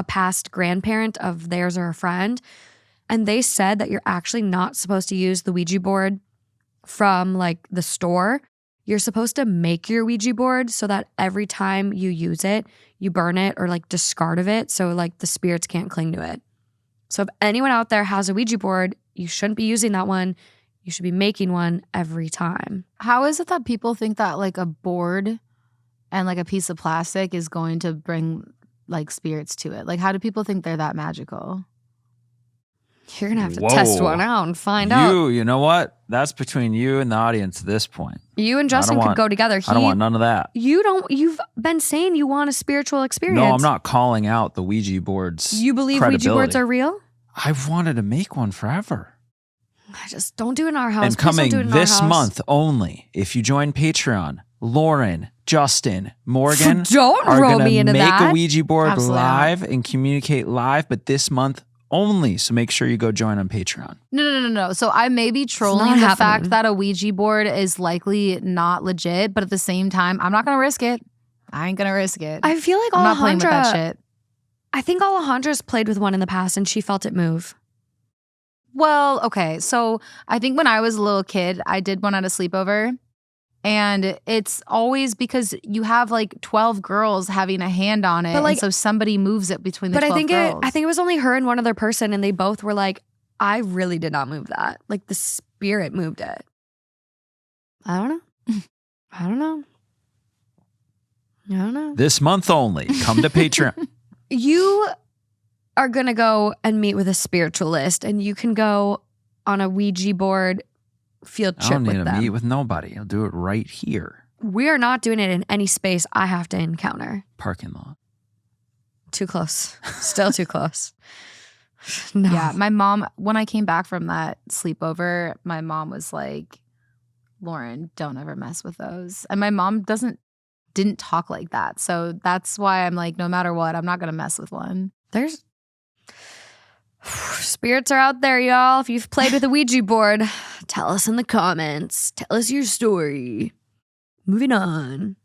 past grandparent of theirs or a friend. And they said that you're actually not supposed to use the Ouija board from the store. You're supposed to make your Ouija board so that every time you use it, you burn it or discard of it so the spirits can't cling to it. So if anyone out there has a Ouija board, you shouldn't be using that one. You should be making one every time. How is it that people think that a board and a piece of plastic is going to bring spirits to it? How do people think they're that magical? You're going to have to Whoa. test one out and find out. You know what? That's between you and the audience at this point. You and Justin could go together. I don't want none of that. You've been saying you want a spiritual experience. No, I'm not calling out the Ouija boards. You believe Ouija boards are real? I've wanted to make one forever. I just don't do it in our house. And Please don't coming do it in our this house. month only, if you join Patreon, Lauren, Justin, Morgan Don't are roll gonna me into make that. a Ouija board Absolutely not. live and communicate live, but this month only. So make sure you go join on Patreon. No. So I may be trolling not the happening. fact that a Ouija board is likely not legit, but at the same time, I'm not going to risk it. I ain't going to risk it. I feel like I'm not playing with that Alejandra, shit. I think Alejandra's played with one in the past and she felt it move. Well, okay. So I think when I was a little kid, I did one at a sleepover. And it's always because you have like 12 girls having a hand on it. But, like- and so somebody moves it between the But 12 girls. I think it was only her and one other person and they both were like, I really did not move that. Like the spirit moved it. I don't know. I don't know. I don't know. This month only. Come to Patreon. You are going to go and meet with a spiritualist and you can go on a Ouija board field I trip don't need with to them. meet with nobody. I'll do it right here. We are not doing it in any space I have to encounter. Parking lot. Too close. Still too close. No. Yeah, my mom, when I came back from that sleepover, my mom was like, Lauren, don't ever mess with those. And my mom didn't talk like that. So that's why I'm like, no matter what, I'm not going to mess with one. There's spirits are out there, y'all. If you've played with a Ouija board, tell us in the comments. Tell us your story. Moving on.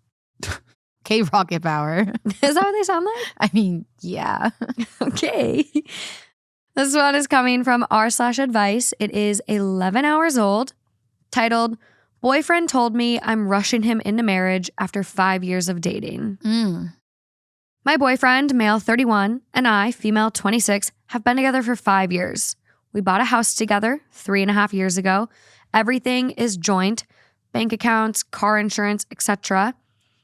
Okay, rocket power. Is that what they sound like? I mean, yeah. Okay. This one is coming from r/advice. It is 11 hours old, titled, Boyfriend told me I'm rushing him into marriage after 5 years of dating. My boyfriend, male 31, and I, female 26, have been together for 5 years. We bought a house together 3.5 years ago. Everything is joint, bank accounts, car insurance, etc.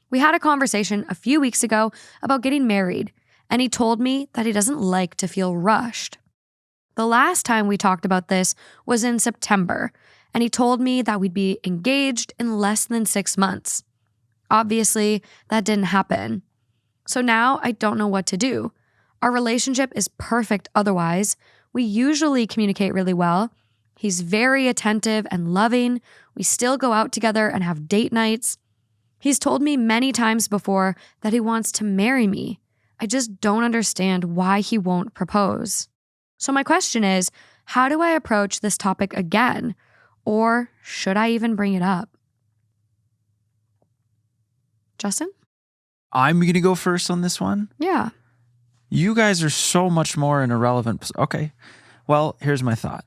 We had a conversation a few weeks ago about getting married, and he told me that he doesn't like to feel rushed. The last time we talked about this was in September, and he told me that we'd be engaged in less than 6 months. Obviously, that didn't happen. So now I don't know what to do. Our relationship is perfect otherwise. We usually communicate really well. He's very attentive and loving. We still go out together and have date nights. He's told me many times before that he wants to marry me. I just don't understand why he won't propose. So my question is, how do I approach this topic again? Or should I even bring it up? Justin? I'm going to go first on this one. Yeah. You guys are so much more in a relevant. Okay. Well, here's my thought.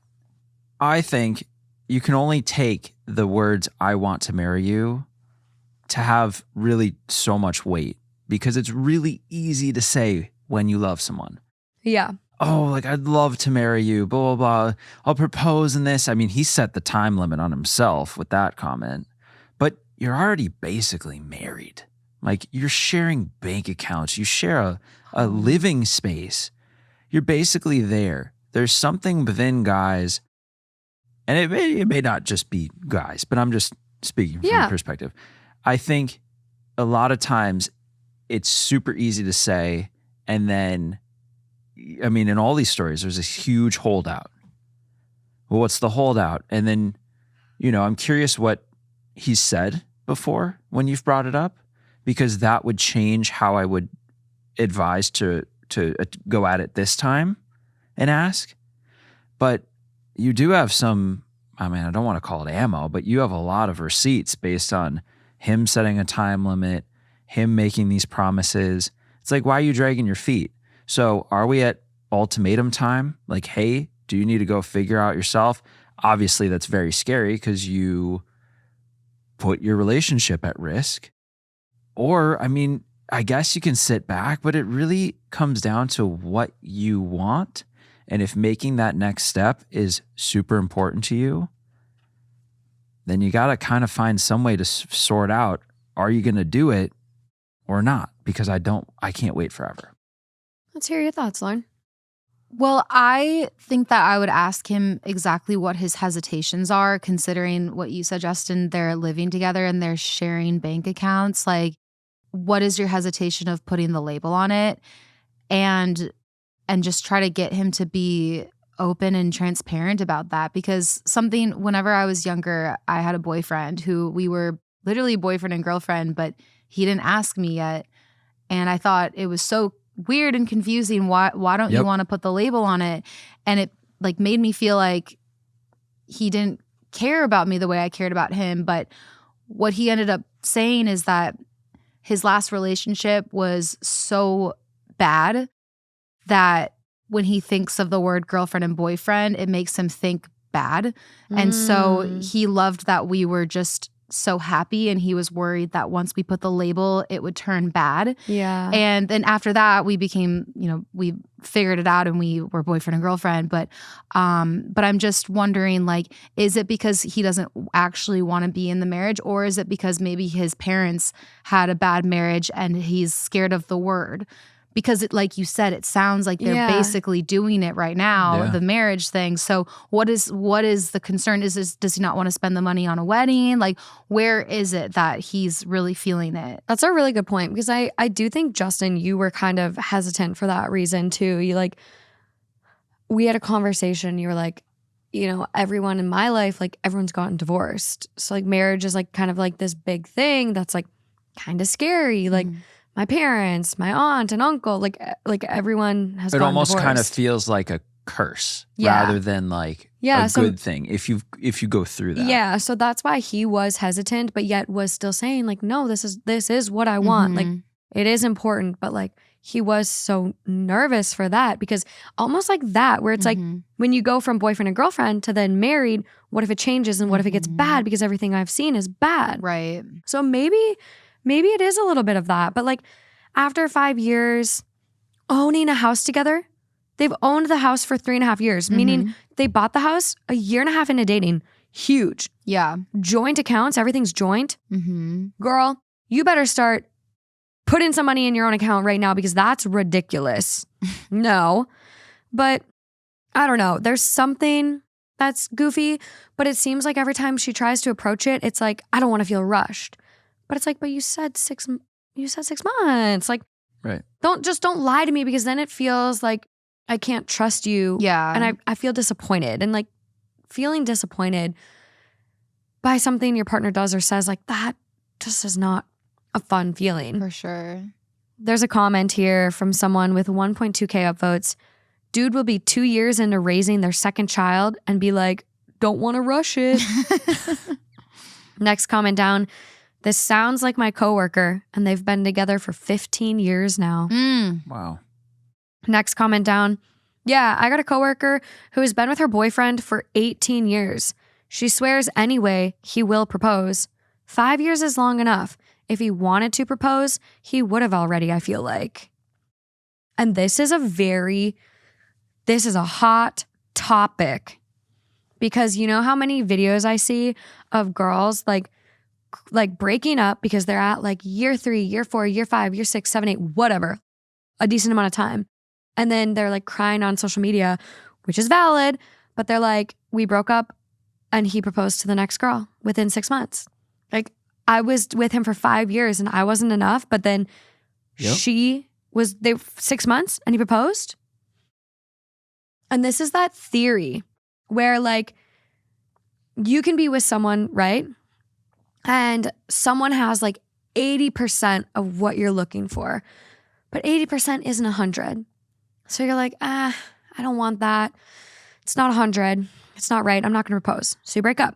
I think you can only take the words, I want to marry you, to have really so much weight because it's really easy to say when you love someone. Yeah. Oh, like, I'd love to marry you, blah, blah, blah. I'll propose in this. I mean, he set the time limit on himself with that comment, but you're already basically married. Like, you're sharing bank accounts. You share a living space. You're basically there. There's something within guys, and it may not just be guys, but I'm just speaking from perspective. I think a lot of times it's super easy to say, and then, I mean, in all these stories, there's this huge holdout. Well, what's the holdout? And then, I'm curious what he's said before when you've brought it up, because that would change how I would advise to go at it this time and ask. But you do have some, I mean, I don't want to call it ammo, but you have a lot of receipts based on him setting a time limit, him making these promises. It's like, why are you dragging your feet? So are we at ultimatum time? Like, hey, do you need to go figure out yourself? Obviously, that's very scary because you put your relationship at risk. Or, I mean, I guess you can sit back, but it really comes down to what you want. And if making that next step is super important to you, then you got to kind of find some way to sort out, are you going to do it or not? Because I can't wait forever. Let's hear your thoughts, Lauren. Well, I think that I would ask him exactly what his hesitations are, considering what you said, Justin, they're living together and they're sharing bank accounts. Like, what is your hesitation of putting the label on it? And just try to get him to be open and transparent about that. Because whenever I was younger, I had a boyfriend who we were literally boyfriend and girlfriend, but he didn't ask me yet. And I thought it was so weird and confusing. Why don't you want to put the label on it? And it like made me feel like he didn't care about me the way I cared about him. But what he ended up saying is that his last relationship was so bad that when he thinks of the word girlfriend and boyfriend, it makes him think bad. And so he loved that we were just so happy, and he was worried that once we put the label, it would turn bad. Yeah. And then after that, we became, we figured it out and we were boyfriend and girlfriend. But I'm just wondering, like, is it because he doesn't actually want to be in the marriage, or is it because maybe his parents had a bad marriage and he's scared of the word? Because like you said, it sounds like they're basically doing it right now, the marriage thing. So what is the concern? Does he not want to spend the money on a wedding? Like, where is it that he's really feeling it? That's a really good point, because I do think, Justin, you were kind of hesitant for that reason too. You like, we had a conversation, you were like, everyone in my life, like everyone's gotten divorced. So like marriage is like kind of like this big thing that's like kind of scary. Like my parents, my aunt and uncle, like everyone has gotten almost divorced. kind of feels like a curse rather than like a good thing if you go through that. Yeah, so that's why he was hesitant, but yet was still saying like, no, this is what I want. Like, it is important, but like he was so nervous for that, because almost like that, where it's like when you go from boyfriend and girlfriend to then married, what if it changes and what if it gets bad, because everything I've seen is bad. Right. So maybe it is a little bit of that. But like after 5 years owning a house together, they've owned the house for 3.5 years, meaning they bought the house a year and a half into dating. Huge. Yeah. Joint accounts, everything's joint. Girl, you better start putting some money in your own account right now, because that's ridiculous. No. But I don't know. There's something that's goofy, but it seems like every time she tries to approach it, it's like, I don't want to feel rushed. But it's like, but you said 6 months. Like, right. Don't lie to me, because then it feels like I can't trust you. Yeah. And I feel disappointed. And like feeling disappointed by something your partner does or says, like, that just is not a fun feeling. For sure. There's a comment here from someone with 1.2K upvotes. Dude will be 2 years into raising their second child and be like, don't want to rush it. Next comment down. This sounds like my coworker, and they've been together for 15 years now. Wow. Next comment down. Yeah, I got a coworker who has been with her boyfriend for 18 years. She swears anyway he will propose. 5 years is long enough. If he wanted to propose, he would have already, I feel like. And this is a hot topic, because you know how many videos I see of girls like breaking up because they're at like year 3, year 4, year 5, year 6, 7, 8, whatever, a decent amount of time. And then they're like crying on social media, which is valid, but they're like, we broke up and he proposed to the next girl within 6 months. Like, I was with him for 5 years and I wasn't enough, but then they 6 months and he proposed. And this is that theory where like you can be with someone, right? And someone has like 80% of what you're looking for, but 80% isn't 100. So you're like, I don't want that. It's not 100. It's not right. I'm not going to propose. So you break up.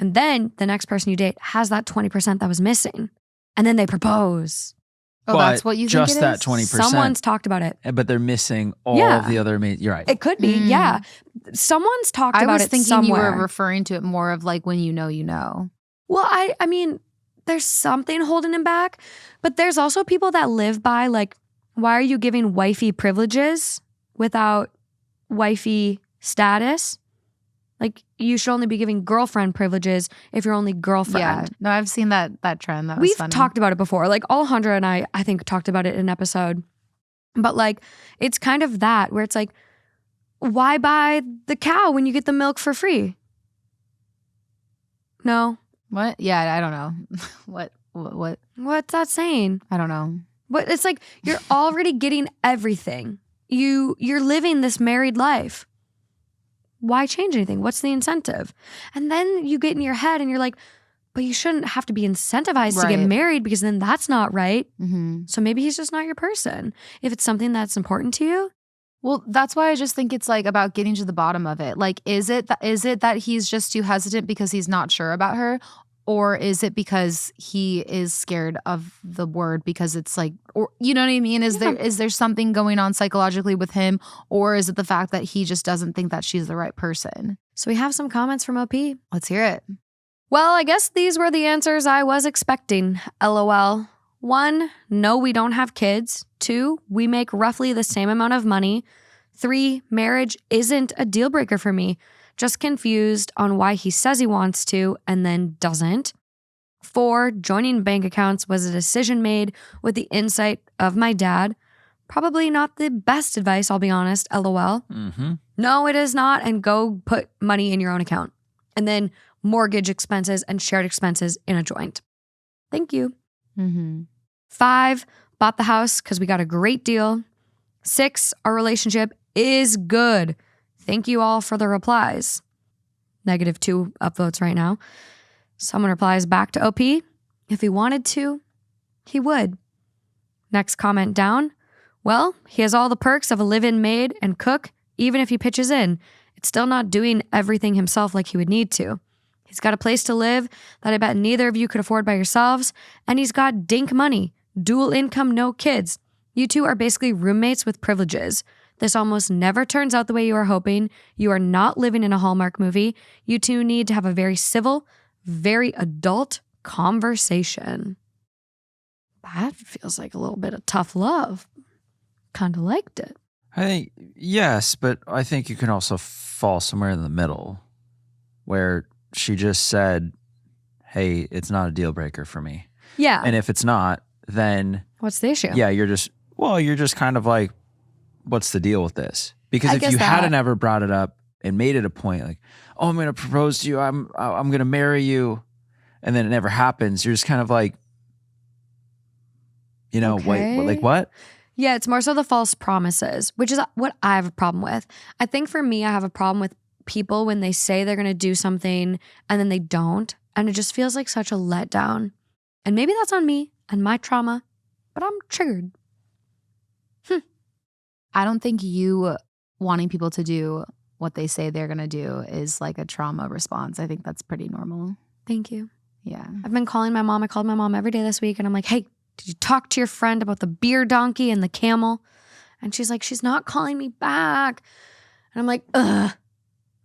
And then the next person you date has that 20% that was missing. And then they propose. Oh, But that's what you just think it that is? 20%. Someone's talked about it. But they're missing all of the other. You're right. It could be, yeah. Someone's talked I about was it thinking somewhere. you were referring to it more of like when you know, you know. Well, I mean, there's something holding him back, but there's also people that live by like, why are you giving wifey privileges without wifey status? Like, you should only be giving girlfriend privileges if you're only girlfriend. Yeah. No, I've seen that trend. That was We've funny. talked about it before. Like, Alejandra and I think talked about it in an episode. But like, it's kind of that where it's like, why buy the cow when you get the milk for free? No. What? Yeah, I don't know. What? What's that saying? I don't know. But it's like you're already getting everything. You're living this married life. Why change anything? What's the incentive? And then you get in your head and you're like, but you shouldn't have to be incentivized to get Right. married because then that's not right. Mm-hmm. So maybe he's just not your person. If it's something that's important to you, Well, that's why I just think it's like about getting to the bottom of it. Like, is it that he's just too hesitant because he's not sure about her? Or is it because he is scared of the word because it's like, or you know what I mean? Is there something going on psychologically with him? Or is it the fact that he just doesn't think that she's the right person? so we have some comments from OP. Let's hear it. Well, I guess these were the answers I was expecting. LOL. 1, no, we don't have kids. 2, we make roughly the same amount of money. 3, marriage isn't a deal breaker for me. Just confused on why he says he wants to and then doesn't. 4, joining bank accounts was a decision made with the insight of my dad. Probably not the best advice, I'll be honest. LOL. Mm-hmm. No, it is not. And go put money in your own account. And then mortgage expenses and shared expenses in a joint. Thank you. Mm-hmm. 5, bought the house because we got a great deal. 6, our relationship is good. Thank you all for the replies. -2 upvotes right now. Someone replies back to OP. If he wanted to, he would. Next comment down. Well, he has all the perks of a live-in maid and cook, even if he pitches in. It's still not doing everything himself like he would need to. He's got a place to live that I bet neither of you could afford by yourselves, and he's got dink money, dual income, no kids. You two are basically roommates with privileges. This almost never turns out the way you are hoping. You are not living in a Hallmark movie. You two need to have a very civil, very adult conversation. That feels like a little bit of tough love. Kind of liked it. I think, yes, but I think you can also fall somewhere in the middle where she just said, hey, it's not a deal breaker for me. Yeah. And if it's not, then What's the issue? yeah, you're just kind of like, what's the deal with this? Because I if guess you that- hadn't ever brought it up and made it a point, like, oh, I'm going to propose to you, I'm going to marry you, and then it never happens, you're just kind of like, you know, Okay. wait, like what? Yeah, it's more so the false promises, which is what I have a problem with. I think for me, I have a problem with people when they say they're going to do something and then they don't. And it just feels like such a letdown. And maybe that's on me and my trauma, but I'm triggered. I don't think you wanting people to do what they say they're going to do is like a trauma response. I think that's pretty normal. Thank you. Yeah. I've been calling my mom. I called my mom every day this week and I'm like, hey, did you talk to your friend about the beer donkey and the camel? And she's like, she's not calling me back. And I'm like, ugh.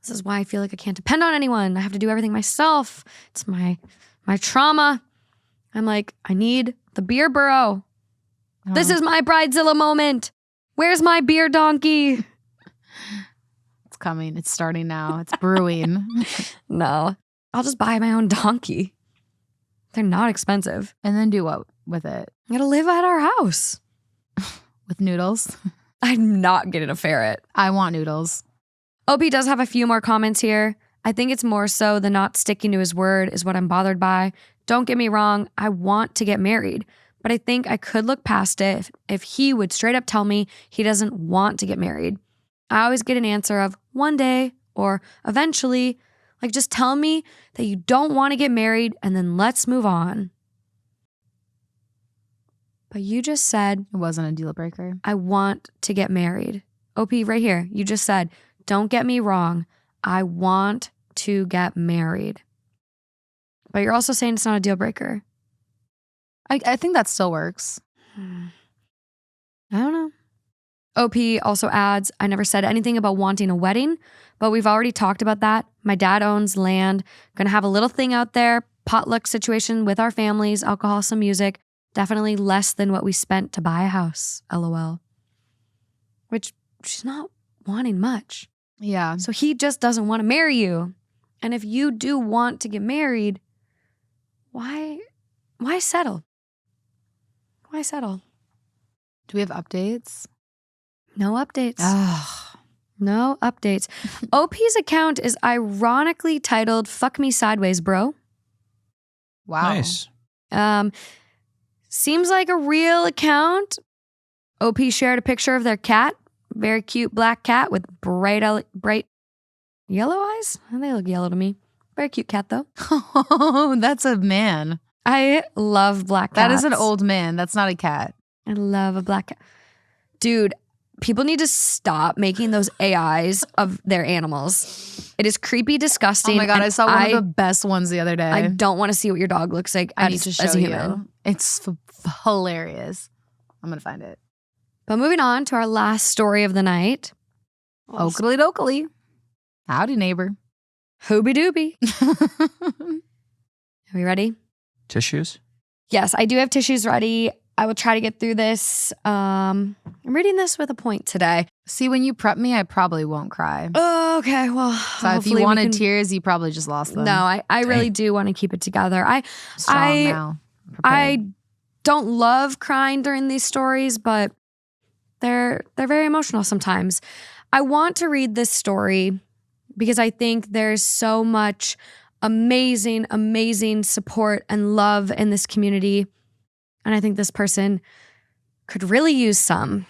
This is why I feel like I can't depend on anyone. I have to do everything myself. It's my trauma. I'm like, I need the beer burrow. This is my bridezilla moment. Where's my beer donkey? It's coming. It's starting now. It's brewing. No, I'll just buy my own donkey. They're not expensive. And then do what with it? I'm gonna live at our house. With noodles? I'm not getting a ferret. I want noodles. OP does have a few more comments here. I think it's more so the not sticking to his word is what I'm bothered by. Don't get me wrong, I want to get married, but I think I could look past it if he would straight up tell me he doesn't want to get married. I always get an answer of one day or eventually. Like, just tell me that you don't want to get married and then let's move on. But you just said, It wasn't a deal breaker. I want to get married. OP, right here, you just said, don't get me wrong, I want to get married. But you're also saying it's not a deal breaker. I think that still works. I don't know. OP also adds, I never said anything about wanting a wedding, but we've already talked about that. My dad owns land, gonna have a little thing out there, potluck situation with our families, alcohol, some music. Definitely less than what we spent to buy a house, LOL. Which she's not wanting much. Yeah. So he just doesn't want to marry you. And if you do want to get married, why settle? Why settle? Do we have updates? No updates. Ugh. No updates. OP's account is ironically titled Fuck Me Sideways, Bro. Wow. Nice. Seems like a real account. OP shared a picture of their cat. Very cute black cat with bright yellow eyes. They look yellow to me. Very cute cat, though. Oh, that's a man. I love black cats. That is an old man. That's not a cat. I love a black cat. Dude, people need to stop making those AIs of their animals. It is creepy, disgusting. Oh my God, and I saw one of the best ones the other day. I don't want to see what your dog looks like I need to show as a you. human. It's hilarious. I'm going to find it. But moving on to our last story of the night. Oakley dokley. Howdy, neighbor. Hooby dooby. Are we ready? Tissues? Yes, I do have tissues ready. I will try to get through this. I'm reading this with a point today. See, when you prep me, I probably won't cry. Oh, okay. Well, So if you wanted tears, you probably just lost them. No, I really do want to keep it together. Strong now. I don't love crying during these stories, but they're very emotional sometimes. I want to read this story because I think there's so much amazing, amazing support and love in this community. And I think this person could really use some.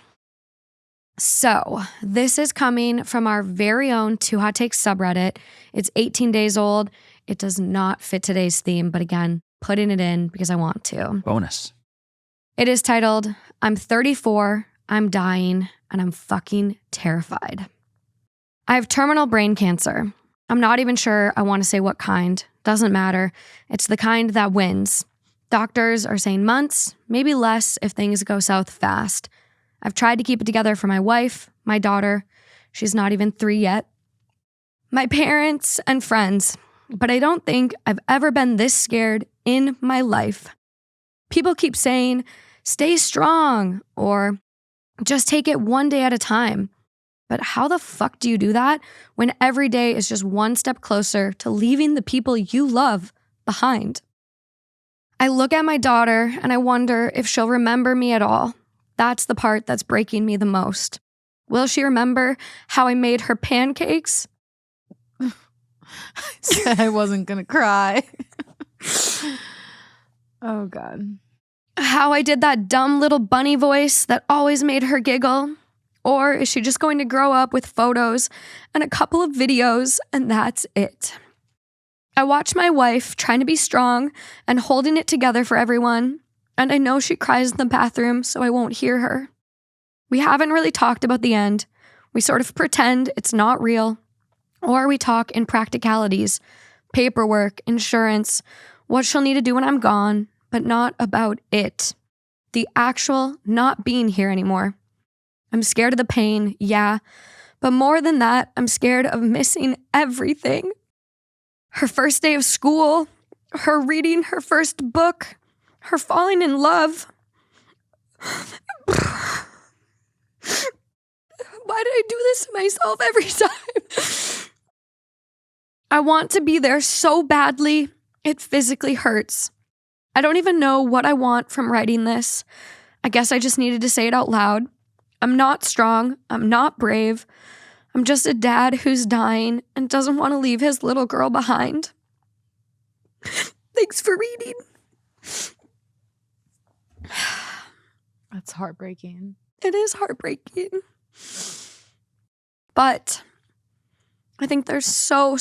So this is coming from our very own Too Hot Takes subreddit. It's 18 days old. It does not fit today's theme, but again, putting it in because I want to. Bonus. It is titled, I'm 34, I'm dying, and I'm fucking terrified. I have terminal brain cancer. I'm not even sure I want to say what kind. Doesn't matter. It's the kind that wins. Doctors are saying months, maybe less if things go south fast. I've tried to keep it together for my wife, my daughter. She's not even 3 yet. My parents and friends. But I don't think I've ever been this scared in my life. People keep saying, stay strong, or just take it one day at a time. But how the fuck do you do that when every day is just one step closer to leaving the people you love behind? I look at my daughter and I wonder if she'll remember me at all. That's the part that's breaking me the most. Will she remember how I made her pancakes? I said I wasn't going to cry. Oh, God. How I did that dumb little bunny voice that always made her giggle? Or is she just going to grow up with photos and a couple of videos and that's it? I watch my wife trying to be strong and holding it together for everyone, and I know she cries in the bathroom, so I won't hear her. We haven't really talked about the end. We sort of pretend it's not real, or we talk in practicalities, paperwork, insurance, what she'll need to do when I'm gone, but not about it. The actual not being here anymore. I'm scared of the pain, yeah, but more than that, I'm scared of missing everything. Her first day of school, her reading her first book, her falling in love. Why did I do this to myself every time? I want to be there so badly, it physically hurts. I don't even know what I want from writing this. I guess I just needed to say it out loud. I'm not strong. I'm not brave. I'm just a dad who's dying and doesn't want to leave his little girl behind. Thanks for reading. That's heartbreaking. It is heartbreaking. But I think there's so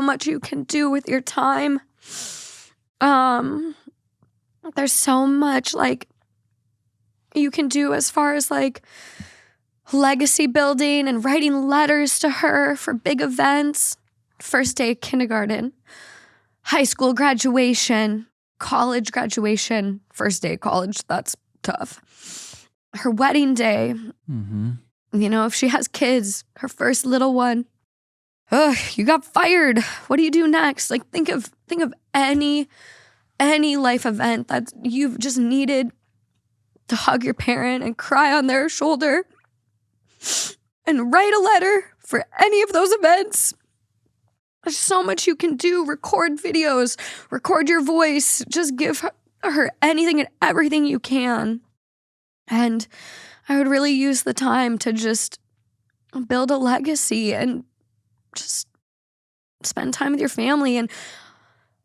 much you can do with your time. There's so much like you can do as far as like legacy building and writing letters to her for big events. First day of kindergarten, high school graduation, college graduation, first day of college, that's tough. Her wedding day, you know, if she has kids, her first little one. Ugh, you got fired. What do you do next? Like think of any life event that you've just needed to hug your parent and cry on their shoulder and write a letter for any of those events. There's so much you can do. Record videos, record your voice, just give her anything and everything you can. And I would really use the time to just build a legacy and just spend time with your family. And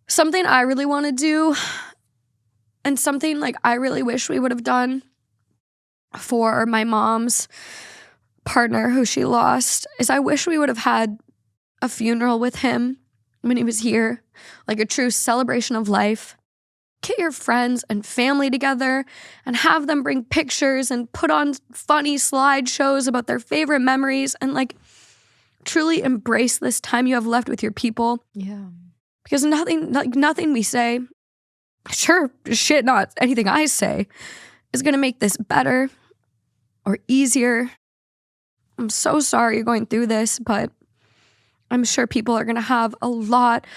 something I really want to do and something like I really wish we would have done for my mom's partner who she lost is I wish we would have had a funeral with him when he was here, like a true celebration of life. Get your friends and family together and have them bring pictures and put on funny slideshows about their favorite memories and like truly embrace this time you have left with your people. Yeah. Because nothing we say, sure, shit, not anything I say, is going to make this better or easier. I'm so sorry you're going through this, but I'm sure people are going to have a lot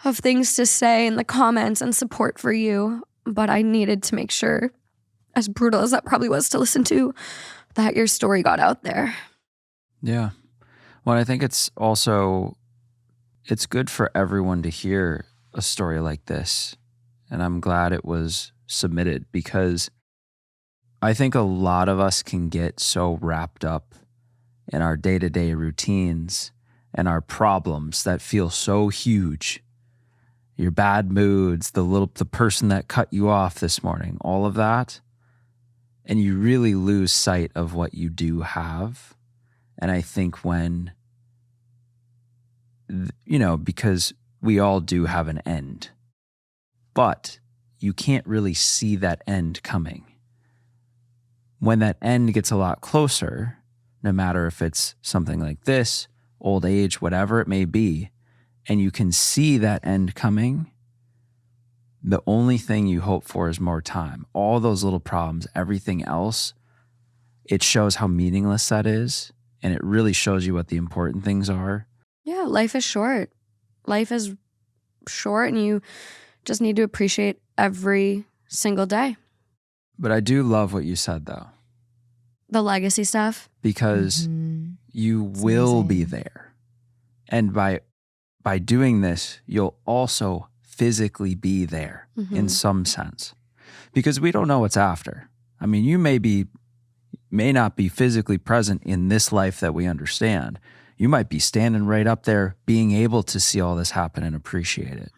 of things to say in the comments and support for you. But I needed to make sure, as brutal as that probably was to listen to, that your story got out there. Yeah. Well, I think it's good for everyone to hear a story like this. And I'm glad it was submitted, because I think a lot of us can get so wrapped up in our day-to-day routines and our problems that feel so huge. Your bad moods, the person that cut you off this morning, all of that. And you really lose sight of what you do have. And I think when, because we all do have an end, but you can't really see that end coming. When that end gets a lot closer, no matter if it's something like this, old age, whatever it may be, and you can see that end coming, the only thing you hope for is more time. All those little problems, everything else, it shows how meaningless that is, and it really shows you what the important things are. Yeah, life is short. Life is short, and you just need to appreciate every single day. But I do love what you said, though. The legacy stuff. Because you will be there. And by doing this, you'll also physically be there in some sense. Because we don't know what's after. I mean, you may not be physically present in this life that we understand. You might be standing right up there being able to see all this happen and appreciate it.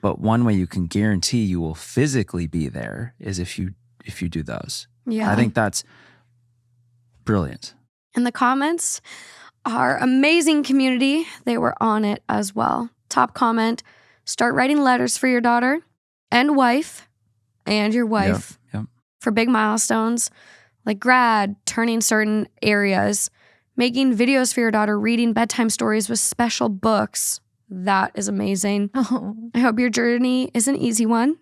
But one way you can guarantee you will physically be there is if you do those. Yeah. I think that's brilliant. In the comments, our amazing community, they were on it as well. Top comment, start writing letters for your daughter and wife and your wife Yep. for big milestones like grad, turning certain areas, making videos for your daughter, reading bedtime stories with special books. That is amazing. Oh. I hope your journey is an easy one.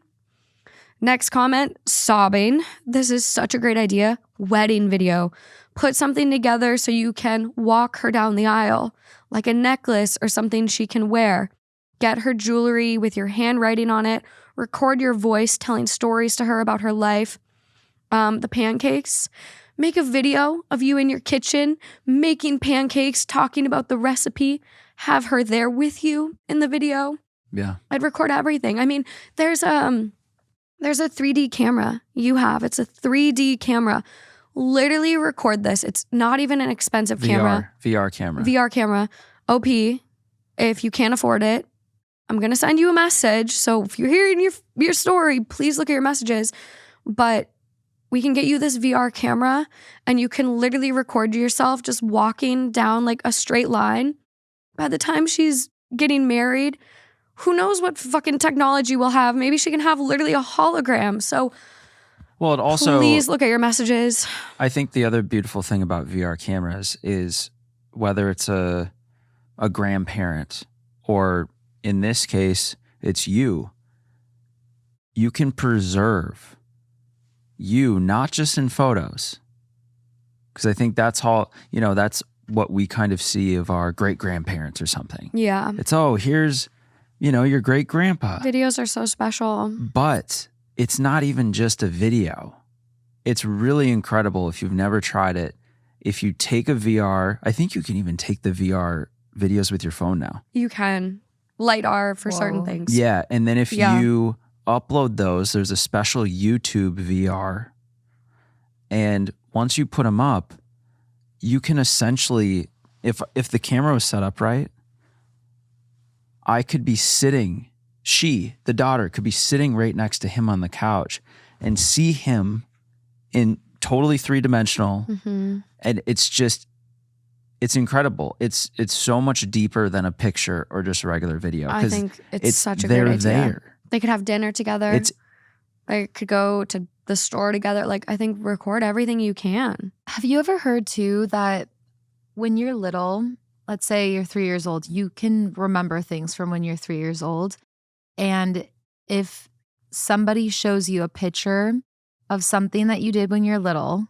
Next comment, sobbing. This is such a great idea. Wedding video. Put something together so you can walk her down the aisle, like a necklace or something she can wear. Get her jewelry with your handwriting on it. Record your voice telling stories to her about her life. The pancakes. Make a video of you in your kitchen making pancakes, talking about the recipe. Have her there with you in the video. Yeah. I'd record everything. I mean, there's a 3D camera you have. It's a 3D camera. Literally record this. It's not even an expensive camera. VR camera. VR camera. OP, if you can't afford it, I'm going to send you a message. So if you're hearing your story, please look at your messages. But we can get you this VR camera and you can literally record yourself just walking down like a straight line. By the time she's getting married, who knows what fucking technology we'll have. Maybe she can have literally a hologram. So well, it also, please look at your messages. I think the other beautiful thing about VR cameras is whether it's a grandparent or in this case, it's you can preserve you, not just in photos. Because I think that's all, that's what we kind of see of our great-grandparents or something. Yeah. It's, here's, your great-grandpa. Videos are so special. But it's not even just a video. It's really incredible if you've never tried it. If you take a VR, I think you can even take the VR videos with your phone now. You can. LiDAR for certain things. Yeah. And then if you upload those, there's a special YouTube VR. And once you put them up, you can essentially, if the camera was set up right, I could be sitting, the daughter, could be sitting right next to him on the couch and see him in totally three-dimensional. And it's it's incredible. It's so much deeper than a picture or just a regular video. I 'cause think it's such a they're great idea. there. They could have dinner together. They could go to the store together. Like, I think record everything you can. Have you ever heard too that when you're little, let's say you're 3 years old, you can remember things from when you're 3 years old. And if somebody shows you a picture of something that you did when you're little,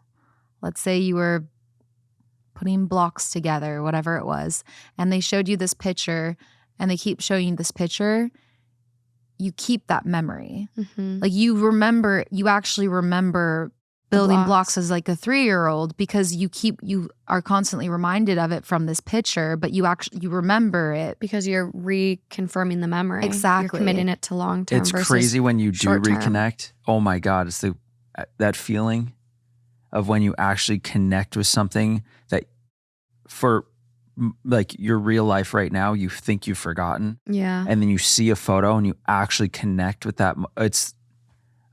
let's say you were putting blocks together, whatever it was, and they showed you this picture and they keep showing you this picture, you keep that memory. Mm-hmm. Like you actually remember building blocks as like a 3-year-old because you are constantly reminded of it from this picture, but you remember it. Because you're reconfirming the memory. Exactly. You're committing it to long term. It's versus crazy when you do short-term. reconnect. Oh my God. It's that feeling of when you actually connect with something that for like your real life right now, you think you've forgotten. Yeah. And then you see a photo and you actually connect with that.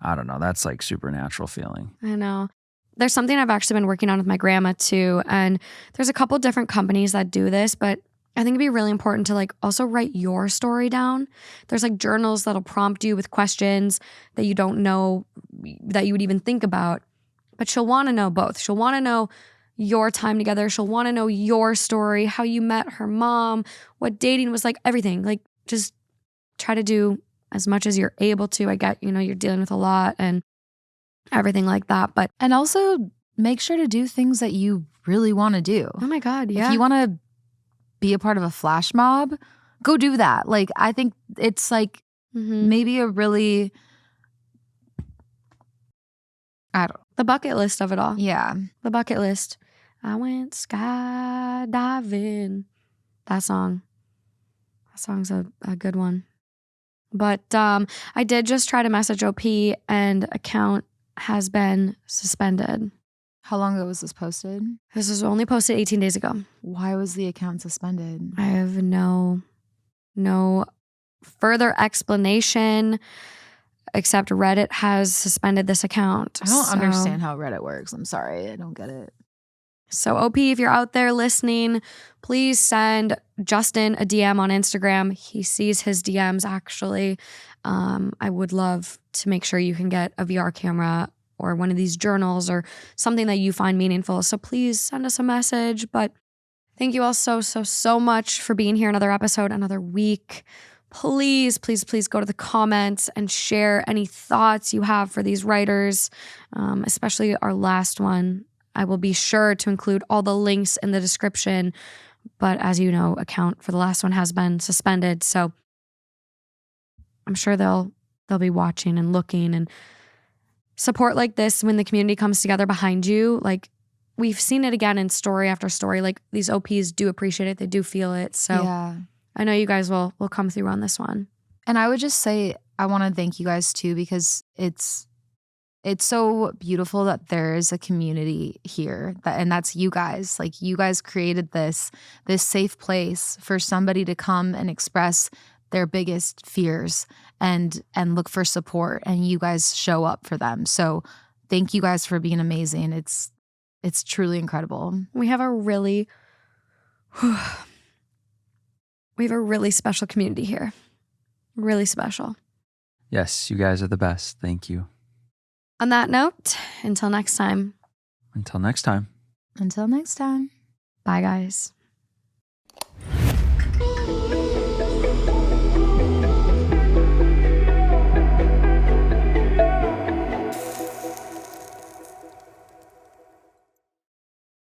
I don't know. That's like supernatural feeling. I know. There's something I've actually been working on with my grandma too. And there's a couple different companies that do this, but I think it'd be really important to like also write your story down. There's like journals that'll prompt you with questions that you don't know that you would even think about. But she'll want to know both. She'll want to know your time together. She'll want to know your story, how you met her mom, what dating was like, everything. Like, just try to do as much as you're able to. I get, you're dealing with a lot and everything like that. But And also make sure to do things that you really want to do. oh my God, yeah. If you want to be a part of a flash mob, go do that. Like, I think it's like maybe a really, the bucket list of it all. yeah. The bucket list. I went skydiving. That song's a good one. But I did just try to message OP and account has been suspended. How long ago was this posted? This was only posted 18 days ago. Why was the account suspended? I have no further explanation except Reddit has suspended this account. I don't understand how Reddit works. I'm sorry. I don't get it. So OP, if you're out there listening, please send Justin a DM on Instagram. He sees his DMs actually. I would love to make sure you can get a VR camera or one of these journals or something that you find meaningful. So please send us a message. But thank you all so much for being here. Another episode, another week. Please go to the comments and share any thoughts you have for these writers, especially our last one. I will be sure to include all the links in the description. But as you know, account for the last one has been suspended. So I'm sure they'll be watching and looking, and support like this when the community comes together behind you. Like, we've seen it again in story after story. Like, these OPs do appreciate it. They do feel it. So yeah. I know you guys will come through on this one. And I would just say I want to thank you guys too, because it's so beautiful that there is a community here, and that's you guys. Like, you guys created this safe place for somebody to come and express their biggest fears and look for support, and you guys show up for them. So thank you guys for being amazing. It's truly incredible. We have a really special community here. Really special. Yes, you guys are the best. Thank you. On that note, until next time. Until next time. Until next time. Bye, guys.